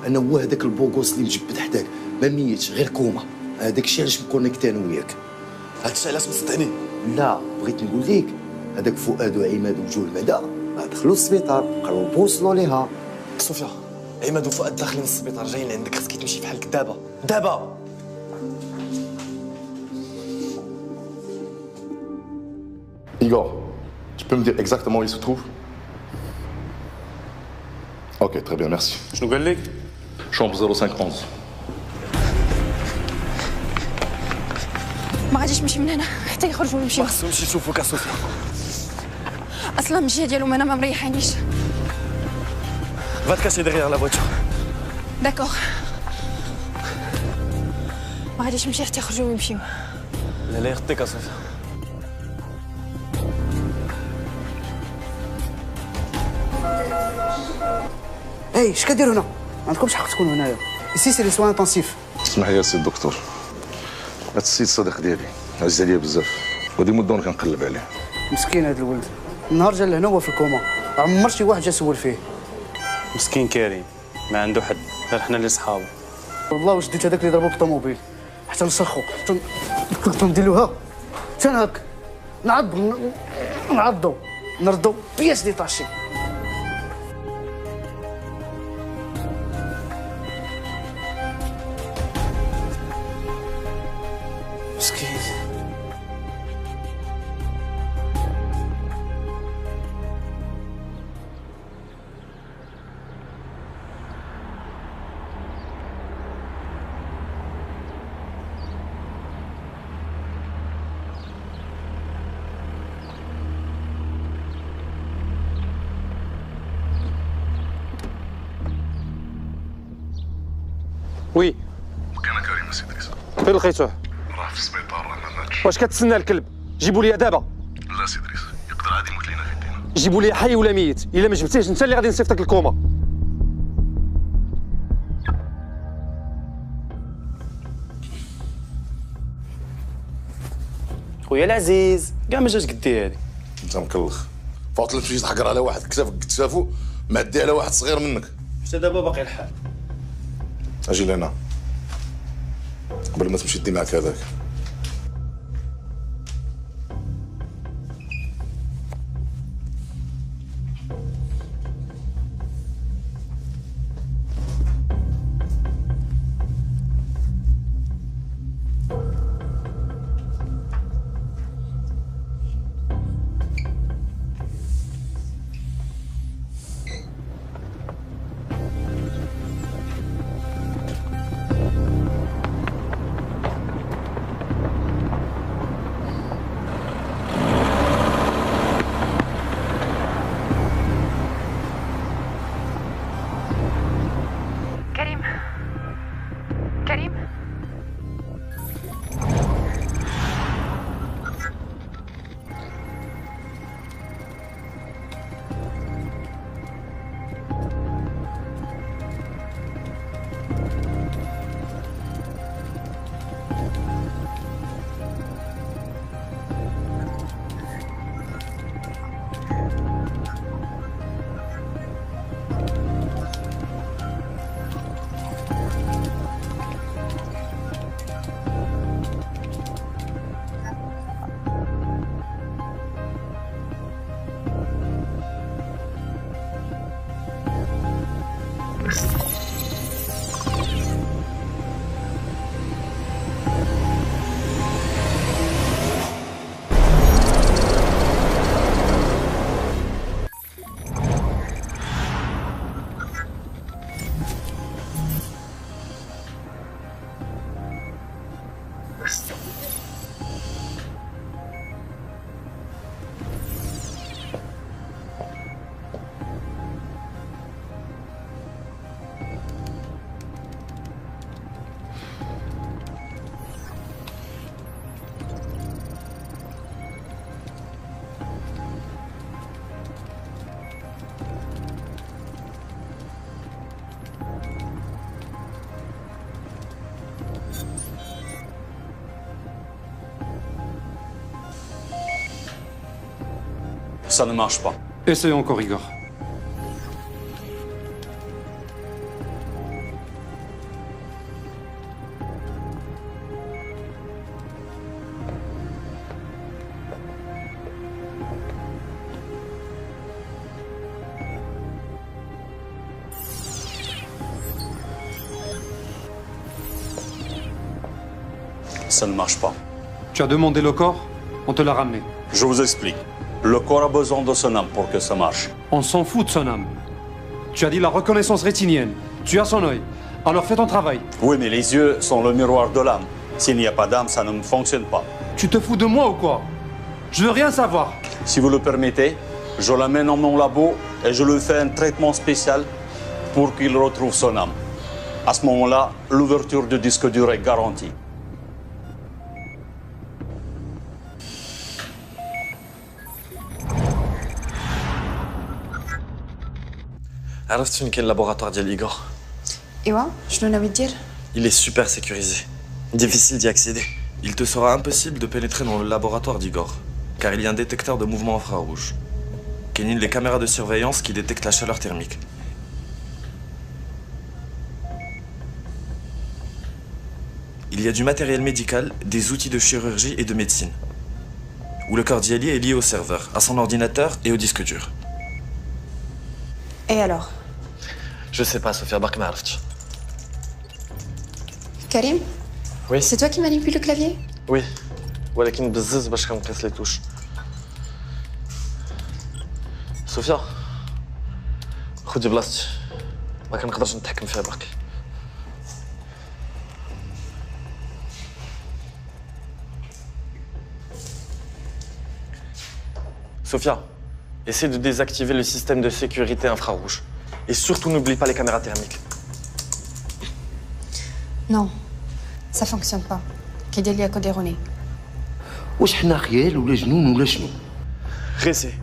انا هو هذاك البوغوس اللي مجبد حداك ما ميتش غير كوما. هذاك الشيء علاش مكونيكتي انا وياك. هادشي علاش مصدقني؟ لا بغيت نقول لك هذاك فؤاد وعماد وجوه المدى دخلوا السبيطار بقاو بوصلوا ليها. صوفيا عماد وفؤاد داخلين السبيطار جايين عندك، خاصك تمشي بحالك دابا دابا. Igor, tu peux me dire exactement où il se trouve? Ok, très bien, merci. شنو قال لك؟ Chambre 0511. ما غاديش نمشي من هنا حتى يخرجوا ونمشيو. ما خصهمش يشوفوك صوفيا. اصلا المجيه ديالهم انا ما مريحانيش. Va te cacher derrière la voiture. داكوغ، ما غاديش نمشي حتى يخرجوا ونمشيو. لا لا يغطيك صوفيا. اي اش كديروا هنا؟ ما عندكمش حق تكونوا هنايا. سي سي لي سوان انتنسيف. اسمح لي يا سي الدكتور، هاد السيد صديق ديالي عزيز عليا بزاف، ودي مده وانا كنقلب عليه. مسكين هذا الولد، النهار جا لهنا هو في الكوما، عمر شي واحد جا سول فيه. مسكين كريم ما عنده حد، غير حنا اللي صحابه. والله واش ديت هذاك اللي ضربو بالطوموبيل حتى نسخو نديروها حتى هاك نعضو نردو بياس ديتاشي. مسكين. وي مكان كريم سي دريس. فين لقيتوه؟ راه في السبيطار، راه ما ماتش. واش كتسنى الكلب؟ جيبوا لي دابا. لا سي دريس، يقدر عادي يموت لينا في يدينا. جيبوا لي حي ولا ميت، الا ما جبتيش انت اللي غادي نصيفطك الكوما. خويا العزيز كاع ما جاش قدي هادي. انت مكلخ، فوت تمشي تحقر على واحد كتافو معدي على واحد صغير منك. حتى دابا باقي الحال. اجي لهنا قبل ما تمشي دي معاك هذاك. Ça ne marche pas. Essaye encore, Igor. Ça ne marche pas. Tu as demandé le corps, on te l'a ramené. Je vous explique. Le corps a besoin de son âme pour que ça marche. On s'en fout de son âme. Tu as dit la reconnaissance rétinienne. Tu as son œil. Alors fais ton travail. Oui, mais les yeux sont le miroir de l'âme. S'il n'y a pas d'âme, ça ne fonctionne pas. Tu te fous de moi ou quoi? Je veux rien savoir. Si vous le permettez, je l'amène dans mon labo et je lui fais un traitement spécial pour qu'il retrouve son âme. À ce moment-là, l'ouverture du disque dur est garantie. عرفت فين كاين اللابوراتوار ديال إيغور؟ ايوا شنو ناوي دير؟ Il est super sécurisé. Difficile d'y accéder. Il te sera impossible de pénétrer dans le laboratoire d'Igor, car il y a un détecteur de mouvement infrarouge. Kenin, les caméras de surveillance qui détectent la chaleur thermique. Il y a du matériel médical, des outils de chirurgie et de médecine. Où le corps d'Yali est lié au serveur, à son ordinateur et au disque dur. Et alors? Je sais pas, Sophia, bark ma عرفتش. Karim? Oui. C'est toi qui manipules le clavier? Oui. ولكن بزز باش كنقيس لي توش. صوفيا خدي بلاصتي ما كنقدرش نتحكم فيها برك. Sophia, essaie de désactiver le système de sécurité infrarouge. Et surtout, n'oublie pas les caméras thermiques. Non, ça fonctionne pas. كيدير ليا كود ايروني. واش حنا خيال ولا جنون ولا شنو؟ غيسي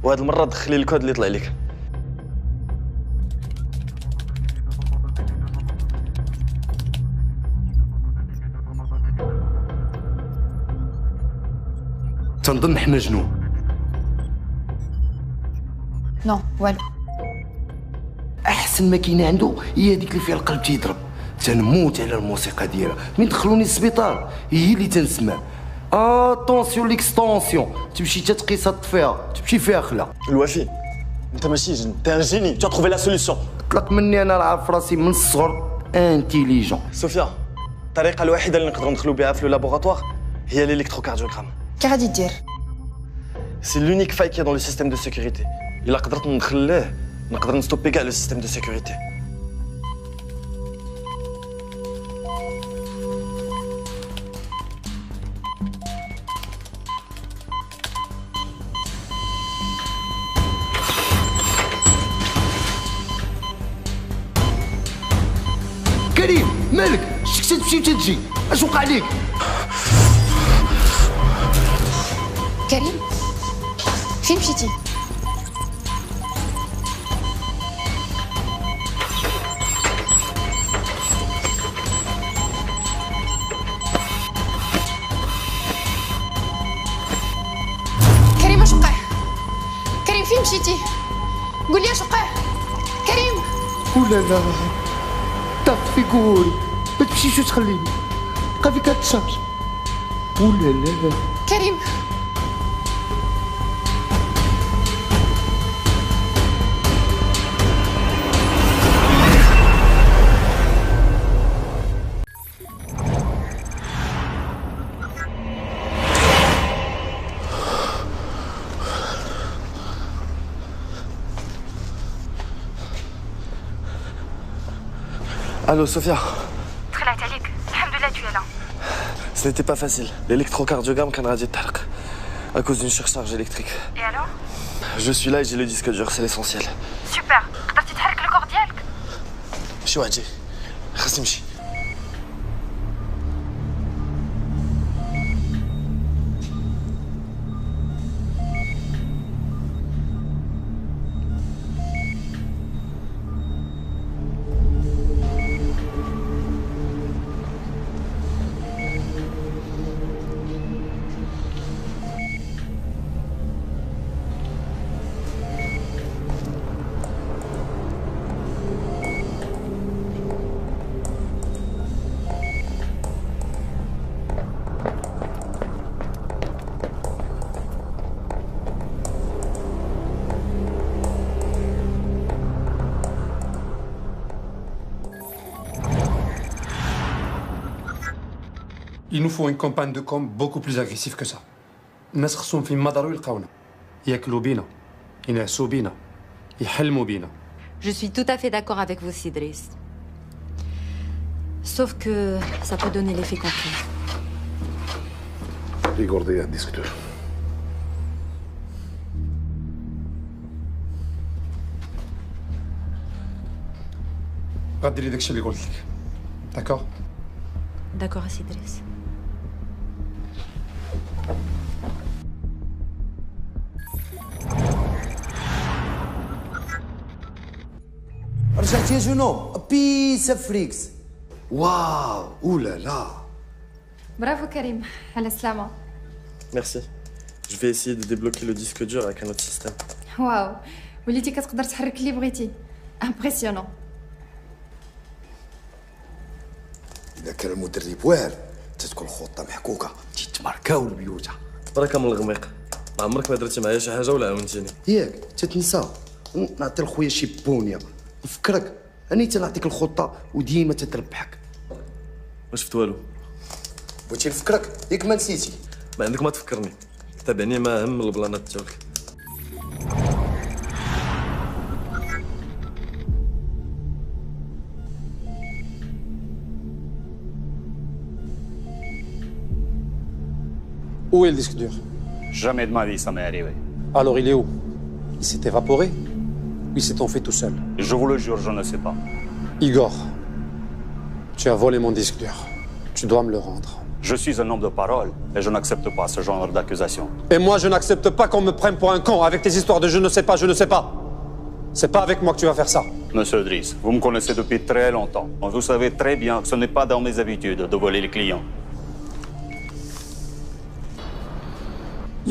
وهاد المرة دخلي الكود اللي طلع لك. تنظن حنا جنون. Non, والو. احسن ما كاينه عنده هي هذيك اللي فيها القلب تيضرب. تنموت على الموسيقى ديالها من دخلوني للسبيطار هي اللي تنسمع. اتونسيون ليكستونسيون تمشي تتقيسها تطفيها تمشي فيها خلا. الوفي انت ماشي جن انت ان جيني tu as trouvé la solution. طلق مني انا عارف راسي من الصغر انتيليجون. صوفيا الطريقة الوحيدة اللي نقدروا ندخلوا بها في اللابوراتوار هي l'électrocardiogramme. كي غادي دير؟ C'est l'unique faille qu'il y a dans le système de sécurité. إلا قدرت ندخل ليه نقدر نستوبي كاع لو سيستيم دو سيكوريتي. كريم مالك؟ شتك تمشي وتجي؟ اش وقع ليك؟ كريم فين مشيتي؟ كريم اش وقع؟ كريم فين مشيتي؟ قول لي اش وقع؟ كريم ولا لا طفي قول ما تمشيش وتخليني بقى فيك هتشارج ولا لا كريم Allô, Sophia. طلعت عليك الحمد لله tu es là. Ce n'était pas facile. L'électrocardiogramme كان غادي يتحرق à cause d'une surcharge électrique. Et alors? Je suis là et j'ai le disque dur, c'est l'essentiel. Super. قدرتي تحرك الكور ديالك؟ شي واحد جاي خاص يمشي. Il nous faut une campagne de com beaucoup plus agressive que ça. الناس خصهم فين ما داروا يلقاونا ياكلوا بينا ينعسوا بينا يحلموا بينا. Je suis tout à fait d'accord avec vous, Sidris. Sauf que ça peut donner l'effet contraire. Igor ضيع الديسك دور. غديري داكشي اللي قلت لك. داكور؟ D'accord, Sidris. رجعت يا جنو بيس فريكس. واو اولا لا. برافو كريم على السلامة. Merci. Je vais essayer de débloquer le disque dur avec un autre système. واو وليتي كتقدر تحرك اللي بغيتي. امبرسيونون. إذا كان المدرب واعر تتكون الخطة محكوكة تيتماركاو البيوتة. بركة من الغميق. ما عمرك ما درتي معايا شي حاجة ولا عاونتيني. ياك تتنسى نعطي لخويا شي بونية نفكرك أني تنعطيك الخطة وديما تتربحك. ما شفت والو. بغيتي نفكرك ياك ما نسيتي. ما عندك ما تفكرني. تابعني ما هم البلانات ديالك. Où est le disque dur? Jamais de ma vie, ça m'est arrivé. Alors il est où? Il s'est évaporé? Ou il s'est enfui tout seul? Je vous le jure, je ne sais pas. Igor, tu as volé mon disque dur. Tu dois me le rendre. Je suis un homme de parole et je n'accepte pas ce genre d'accusation. Et moi, je n'accepte pas qu'on me prenne pour un con avec tes histoires de je ne sais pas, je ne sais pas. C'est pas avec moi que tu vas faire ça. Monsieur Driss, vous me connaissez depuis très longtemps. Vous savez très bien que ce n'est pas dans mes habitudes de voler les clients.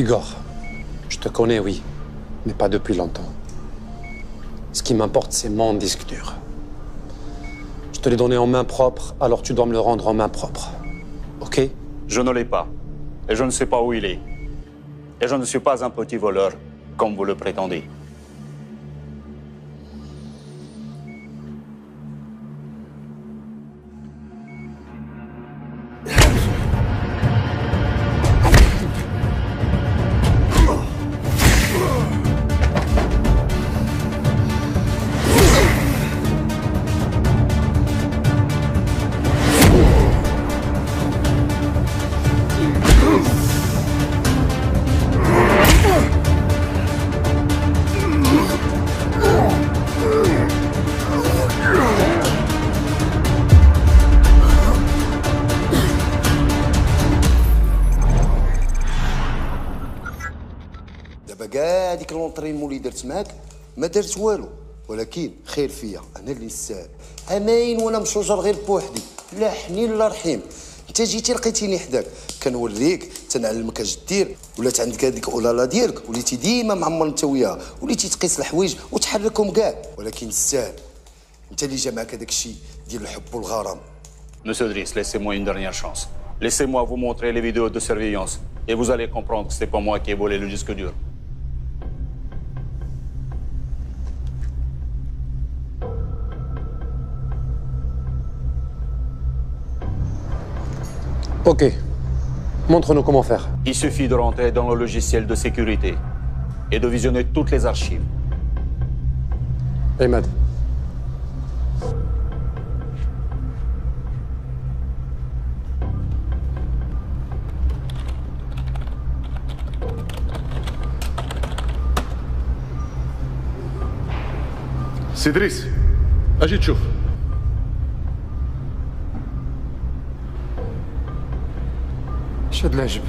Igor, je te connais, oui, mais pas depuis longtemps. Ce qui m'importe, c'est mon disque dur. Je te l'ai donné en main propre, alors tu dois me le rendre en main propre. Ok? Je ne l'ai pas. Et je ne sais pas où il est. Et je ne suis pas un petit voleur, comme vous le prétendez. كاع ديك لونطريمون اللي درت معاك ما درت والو، ولكن خير فيا انا اللي نسال. امين وانا مشوجر غير بوحدي، لا حنين لا رحيم. انت جيتي لقيتيني حداك كنوريك تنعلمك اش دير، ولات عندك هذيك اولالا ديالك، وليتي ديما معمر انت وياها، وليتي تقيس الحوايج وتحركهم كاع، ولكن السهل انت اللي جا معاك هذاك الشيء ديال الحب والغرام. Monsieur Driss, laissez-moi une dernière chance. Laissez-moi vous montrer les vidéos de surveillance et vous allez comprendre que c'est pas moi qui ai volé le disque dur. Ok. Montre-nous comment faire. Il suffit de rentrer dans le logiciel de sécurité et de visionner toutes les archives. Ahmed. سي دريس اجي تشوف. اش هاد العجب؟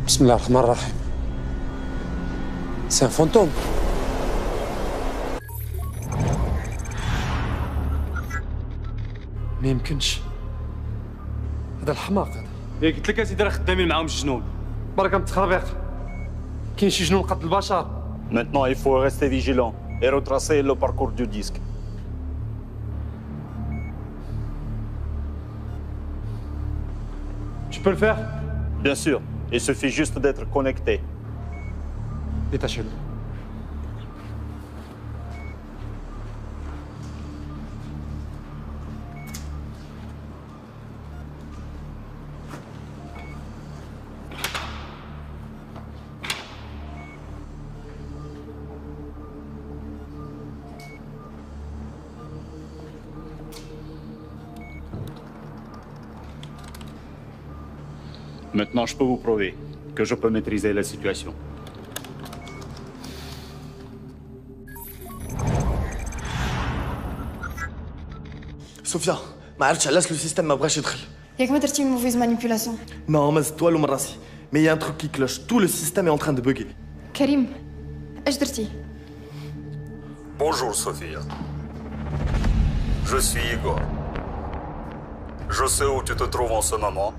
بسم الله الرحمن الرحيم. سي ان فونتوم. ما يمكنش، هذا الحماق هذا. يا قلت لك اسيدي راه خدامين معاهم الجنون. برك متخربيق، كاين شي جنون قتل البشر. Maintenant, il faut rester vigilant et retracer le parcours du disque. Tu peux le faire? Bien sûr, il suffit juste d'être connecté. Détachez-le. Maintenant, je peux vous prouver que je peux maîtriser la situation. صوفيا ما عرفتش علاش لو سيستيم ما بغاش يدخل. ياك ما درتي موفيز مانيبيولاسيون؟ نو ما زدت والو من راسي، مي يا ان تروك كي كلوش، تو لو سيستيم اي اون تران دو بوغي. كريم اش درتي؟ Bonjour Sophia. Je suis Igor. Je sais où tu te trouves en ce moment,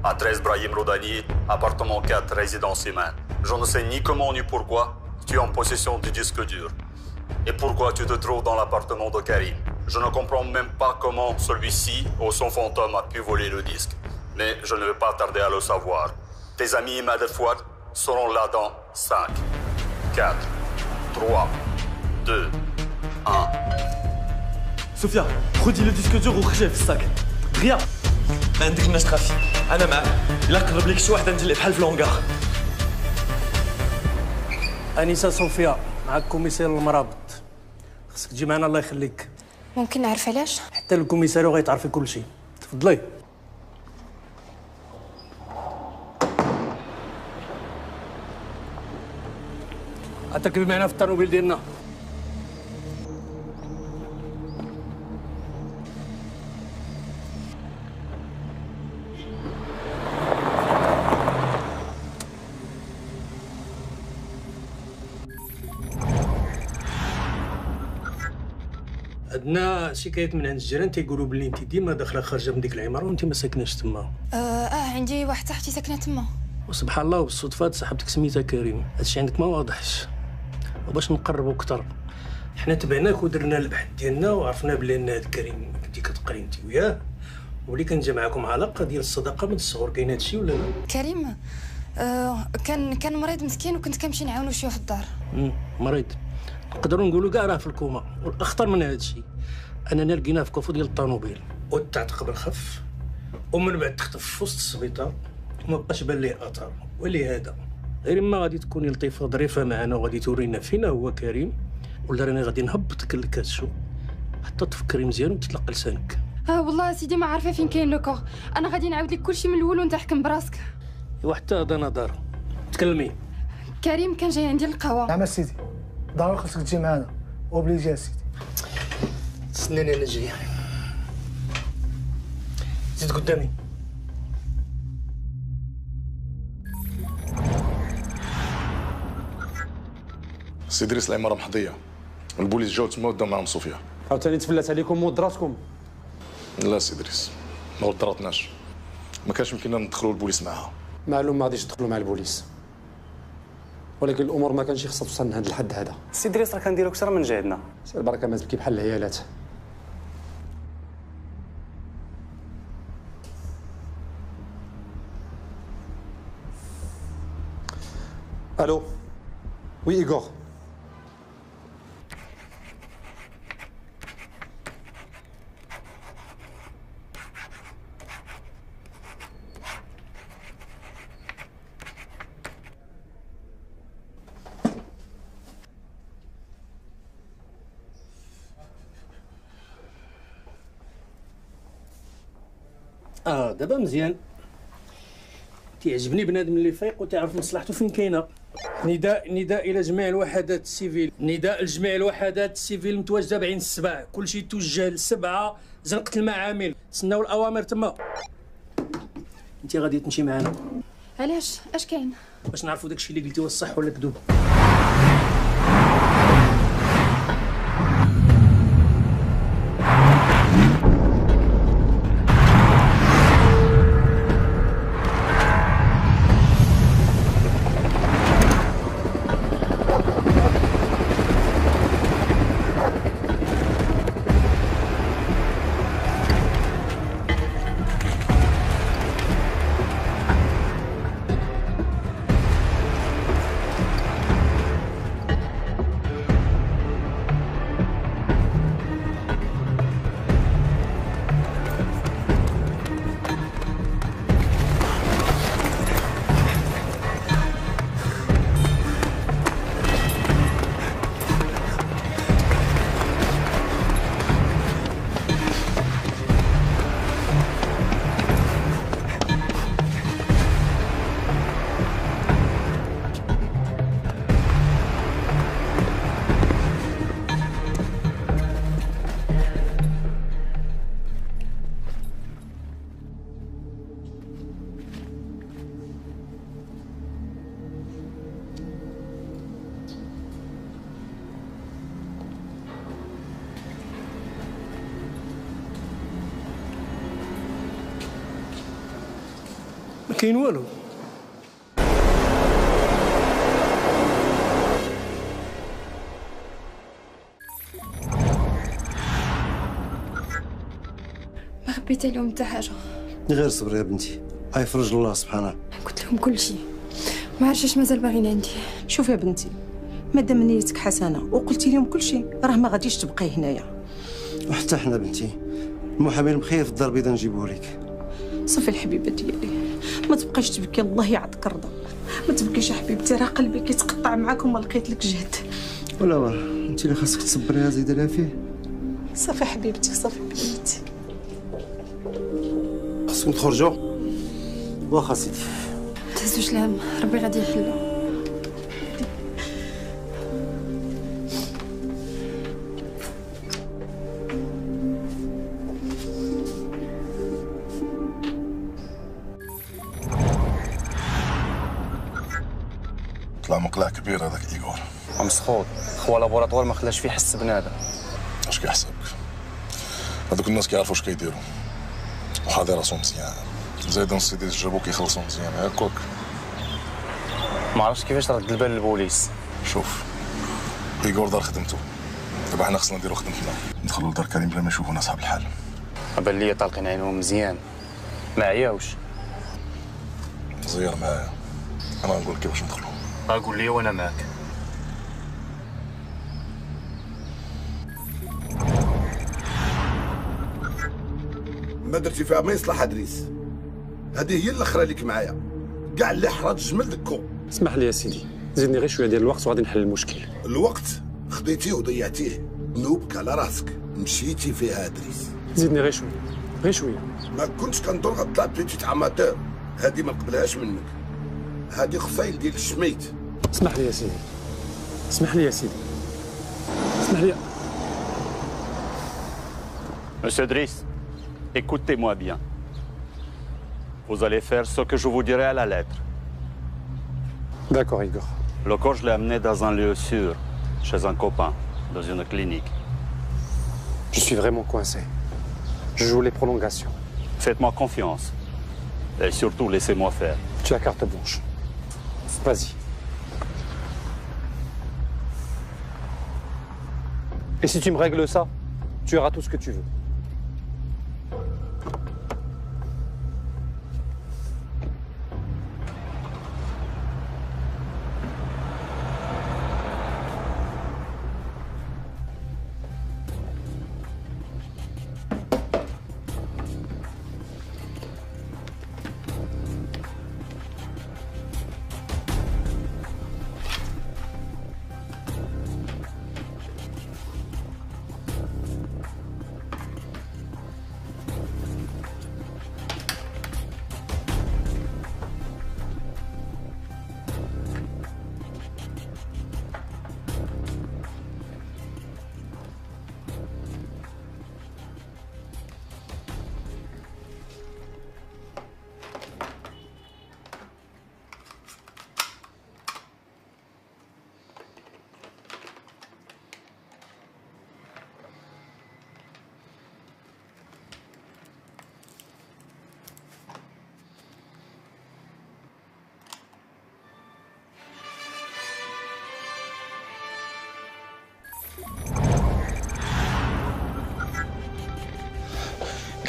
à 13 Brahim Rodani, appartement 4, résidence humaine. Je ne sais ni comment ni pourquoi tu es en possession du disque dur. Et pourquoi tu te trouves dans l'appartement de Karim. Je ne comprends même pas comment celui-ci ou son fantôme a pu voler le disque. Mais je ne vais pas tarder à le savoir. Tes amis Imad El Fouad seront là dans 5, 4, 3, 2, 1. صوفيا خدي لو ديسك دور وخرجيه في الساك. غيا ما عندكناش تخافي، انا معاك. الا قرب لك شي واحد ندير ليه بحال في لونكار. انسه صوفيا معك كوميسير المرابط، خصك تجي معنا الله يخليك. ممكن نعرف علاش؟ حتى الكوميسار غيتعرفي كل شيء. تفضلي. تركبي معنا في الطوموبيل ديالنا. عندنا شكايات من عند الجيران تيقولوا بلي انت ديما داخله خارجه من ديك العماره وانت ما ساكناش تما. عندي واحد صاحبتي ساكنه تما. وسبحان الله وبالصدفه صاحبتك سميتها كريم. هادشي عندك ما واضحش. وباش نقربوا اكثر حنا تبعناك ودرنا البحث ديالنا وعرفنا بلي ان هاد كريم كنتي كتقري انت وياه، ولي كان جا معاكم علاقه ديال الصداقه من الصغر. كاين هادشي ولا لا؟ كريم كان مريض مسكين وكنت كنمشي نعاونو شويه في الدار. مريض نقدروا نقولوا كاع راه في الكوما. والاخطر من هادشي اننا لقيناه في كوفو ديال الطوموبيل وتعتق بالخف، ومن بعد تختف في وسط السبيطار وما بقاش بان ليه اثار. ولهذا غير ما غادي تكوني لطيفه ظريفه معنا وغادي تورينا فينا هو كريم، ولا راني غادي نهبطك للكاتشو حتى تفكري مزيان وتطلق لسانك. والله سيدي ما عارفه فين كاين لو كور. انا غادي نعاود لك كلشي من الاول وانت حكم براسك. وحتى هذا نظر. تكلمي. كريم كان جاي عندي القهوه. نعم سيدي، ضروري خصك تجي معنا اوبليجي يا سيدي. تسناني انا جاي. زيد قدامي. سي دريس العماره محظيه، البوليس جاو تما وداو معاهم صوفيا. عاوتاني تفلت عليكم مودراتكم. لا سي دريس ما ودراتناش، ما كانش يمكننا ندخلوا البوليس معاها. معلوم ما غاديش تدخلوا مع البوليس، ولكن الامور ما كانش خصها توصل لهذا الحد هذا. سي دريس راه كنديرو كثر من جهدنا. سير البركه ما تبكي بحال العيالات. الو وي ايغور. دابا مزيان. تيعجبني بنادم اللي فايق وتعرف مصلحته فين كاينه. نداء الى جميع الوحدات السيفيل، نداء لجميع الوحدات السيفيل المتواجده بعين السبع، كلشي توجه للسبعه زنقه المعامل، تسناو الاوامر تما. انت غادي تمشي معنا. علاش؟ اش كاين؟ باش نعرفوا داكشي اللي قلتي واش صح ولا كذوب. ما كاين والو. ما خبيت لهم حتى حاجه. غير صبري يا بنتي، غيفرج الله سبحانه. قلت لهم كل شيء، ما عرفتش اش مازال باغيين عندي. شوف يا بنتي، مادام نيتك حسنه وقلتي لهم كل شيء راه ما غاديش تبقاي هنايا. وحتى حنا بنتي المحامي المخير في الدار البيضاء نجيبوه لك. صافي الحبيبه ديالي، ما تبقايش تبكي، الله يعطيك الرضا. ما تبكيش يا حبيبتي، راه قلبي كيتقطع معاك وما لقيت لك جهد. ولا واه انت اللي خاصك تصبريها زايده لها فيه. صافي حبيبتي، صافي بنتي. خاصكم تخرجوا. واخا سيدي. تهزوش الهم، ربي غادي يحلو. طلع مقلع كبير هذاك ايغور. مسخوط، خوا لابوراتوار ما خلاش فيه حس بنادم. اش كيحسبك؟ هذوك الناس كيعرفوا اش كيديروا وحاضر راسهم مزيان. زايد السيدي جابو كيخلصوا مزيان هاكوك. ما عرفتش كيفاش رد البال للبوليس. شوف ايغور دار خدمته، دابا حنا خصنا نديرو خدمتنا، ندخلوا لدار كريم بلا ما يشوفونا صاحب الحال. بان لي طالقين عينهم مزيان، ما عياوش. زير معايا، انا نقول لك كيفاش ندخلوا. قول لي وانا معاك. ما درتي فيها ما يصلح ادريس. هذه هي الاخرى ليك معايا، كاع اللي حرات الجمل دكو. اسمح لي يا سيدي، زيدني غير شويه ديال الوقت وغادي نحل المشكل. الوقت خديتيه وضيعتيه، نوبك على راسك، مشيتي فيها ادريس. زيدني غير شويه، غير شويه. ما كنتش كنظن غطلع بيتيت اماتور، هذه ما نقبلهاش منك. هذه خصايل ديال الشميت. اسمح لي يا سيدي، اسمح لي يا سيدي، اسمح لي. Monsieur Driss, écoutez-moi bien. Vous allez faire ce que je vous dirai à la lettre. D'accord, Igor. Le corps, je l'ai amené dans un lieu sûr, chez un copain, dans une clinique. Je suis vraiment coincé. Je joue les prolongations. Faites-moi confiance. Et surtout, laissez-moi faire. Tu as carte blanche. Vas-y. Et si tu me règles ça, tu auras tout ce que tu veux.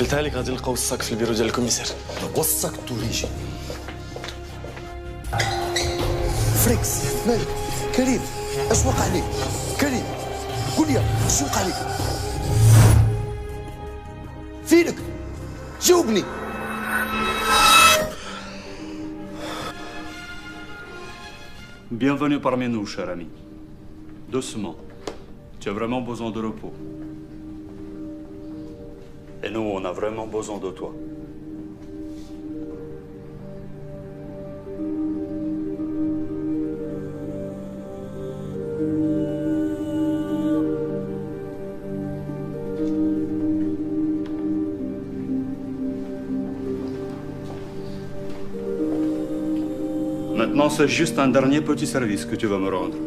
قلتها لك غادي نلقاو الصاك في البيرو ديال الكوميسير. والصاك توريجي فريكس مالك كريم اش وقع لك كريم قول لي اش وقع لك فينك جاوبني Bienvenue parmi nous, cher ami. Doucement. Tu as vraiment besoin de repos. Et nous, on a vraiment besoin de toi. Maintenant, c'est juste un dernier petit service que tu vas me rendre.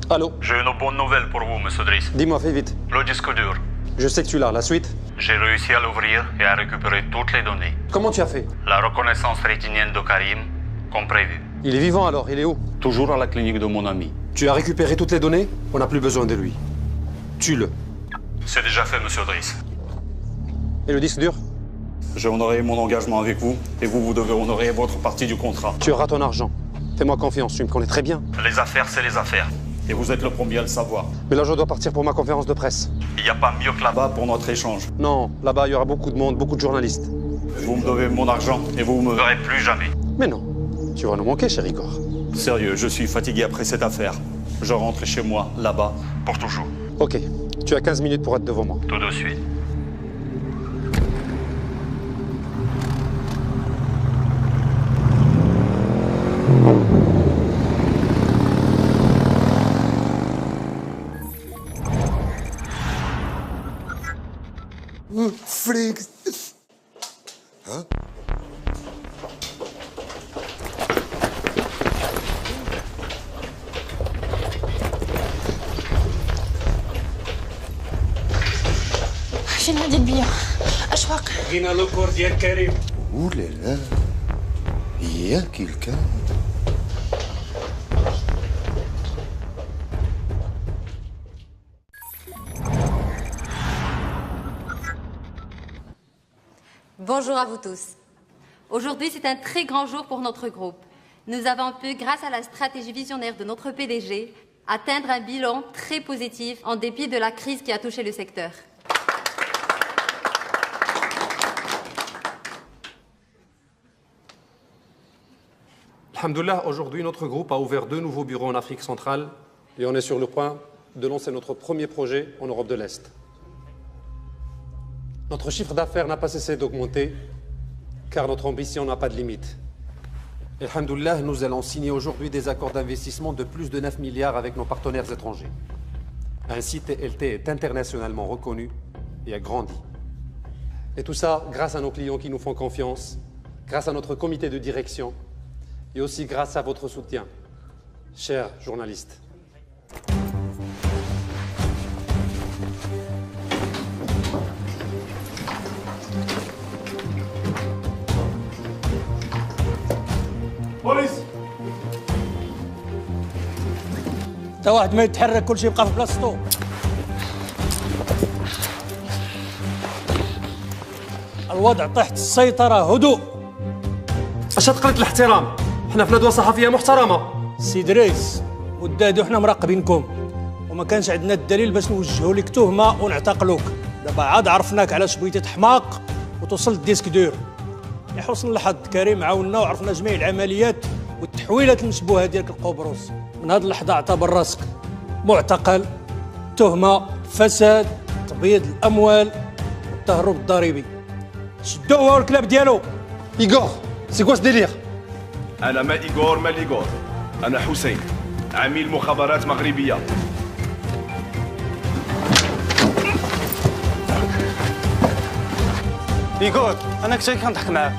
Allô? J'ai une bonne nouvelle pour vous, monsieur Driss. Dis-moi, fais vite. Le disque dur. Je sais que tu l'as. La suite? J'ai réussi à l'ouvrir et à récupérer toutes les données. Comment tu as fait? La reconnaissance rétinienne de Karim, comme prévu. Il est vivant alors? Il est où? Toujours à la clinique de mon ami. Tu as récupéré toutes les données? On n'a plus besoin de lui. Tue-le. C'est déjà fait, monsieur Driss. Et le disque dur? J'ai honoré mon engagement avec vous et vous devez honorer votre partie du contrat. Tu auras ton argent. Fais-moi confiance, tu me connais très bien. Les affaires, c'est les affaires. Et vous êtes le premier à le savoir. Mais là, je dois partir pour ma conférence de presse. Il n'y a pas mieux que là-bas pour notre échange. Non, là-bas, il y aura beaucoup de monde, beaucoup de journalistes. Vous me devez mon argent et vous ne me verrez plus jamais. Mais non, tu vas nous manquer, cher Igor. Sérieux, je suis fatigué après cette affaire. Je rentre chez moi, là-bas, pour toujours. Ok, tu as 15 minutes pour être devant moi. Tout de suite. فريكس ها شنو هادي البيا اشواق لقينا لوكور ديال كريم ولا لا ياك الكلام Bonjour à vous tous. Aujourd'hui, c'est un très grand jour pour notre groupe. Nous avons pu, grâce à la stratégie visionnaire de notre PDG, atteindre un bilan très positif en dépit de la crise qui a touché le secteur. Alhamdoulilah, aujourd'hui, notre groupe a ouvert 2 nouveaux bureaux en Afrique centrale et on est sur le point de lancer notre premier projet en Europe de l'Est. Notre chiffre d'affaires n'a pas cessé d'augmenter, car notre ambition n'a pas de limite. Et alhamdoulilah, nous allons signer aujourd'hui des accords d'investissement de plus de 9 milliards avec nos partenaires étrangers. Ainsi, TLT est internationalement reconnu et a grandi. Et tout ça grâce à nos clients qui nous font confiance, grâce à notre comité de direction et aussi grâce à votre soutien, chers journalistes. بوليس تا واحد ما يتحرك كلشي يبقى في بلاصتو الوضع تحت السيطرة هدوء اش تقلت الاحترام؟ حنا في ندوة صحفية محترمة. سي دريس ودادو حنا مراقبينكم وما كانش عندنا الدليل باش نوجهوا لك تهمة ونعتقلوك. دابا عاد عرفناك علاش بغيتي تحماق وتوصل للديسك دور. لحسن الحظ كريم عاوننا وعرفنا جميع العمليات والتحويلات المشبوهه ديالك القبرص. من هذه اللحظه اعتبر راسك معتقل، تهمه فساد، تبييض الاموال والتهرب الضريبي. شدوه هو الكلاب ديالو. ايغور سي كوا ديلير؟ انا ما ايغور ما ليغور، انا حسين عميل مخابرات مغربيه. إيغور أنا كنت غير كنضحك معاك.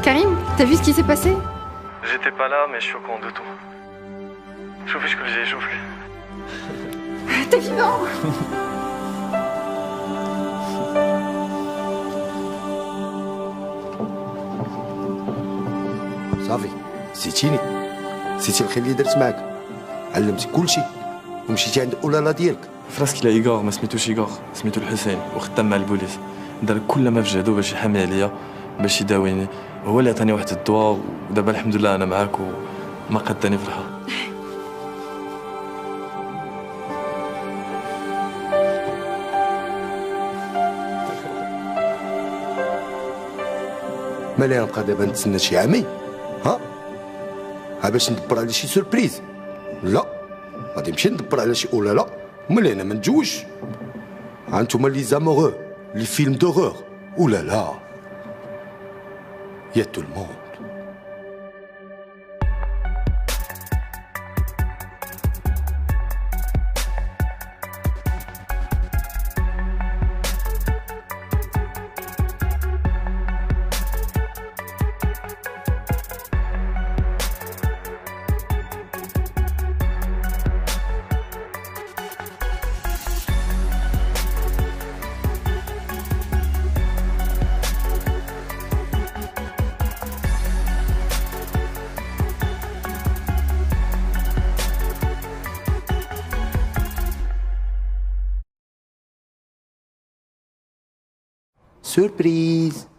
Karim, t'as vu ce qui s'est passé? J'étais pas là, mais je suis au courant de tout. شوفي شكون جاي يشوفك. T'es vivant. صافي نسيتيني، نسيتي الخير اللي درت معاك، علمتك كلشي ومشيتي عند اولالا ديالك. فراسك لا إيغور ما سميتوش إيغور، سميتو الحسين وخدام مع البوليس. دار كل ما في جهدو باش يحامي عليا، باش يداويني. هو اللي عطاني واحد الدواء ودابا الحمد لله أنا معاك وما قداني في الحال. مالي غنبقى دابا نتسنى شي عامين؟ ها باش ندبر على شي سوربريز؟ لا، غادي نمشي ندبر على شي اولالا، ملي انا ما نتزوجش. ها انتوما لي زاموغو، لي فيلم دوغور، اولالا يا تو الموند. Surprise!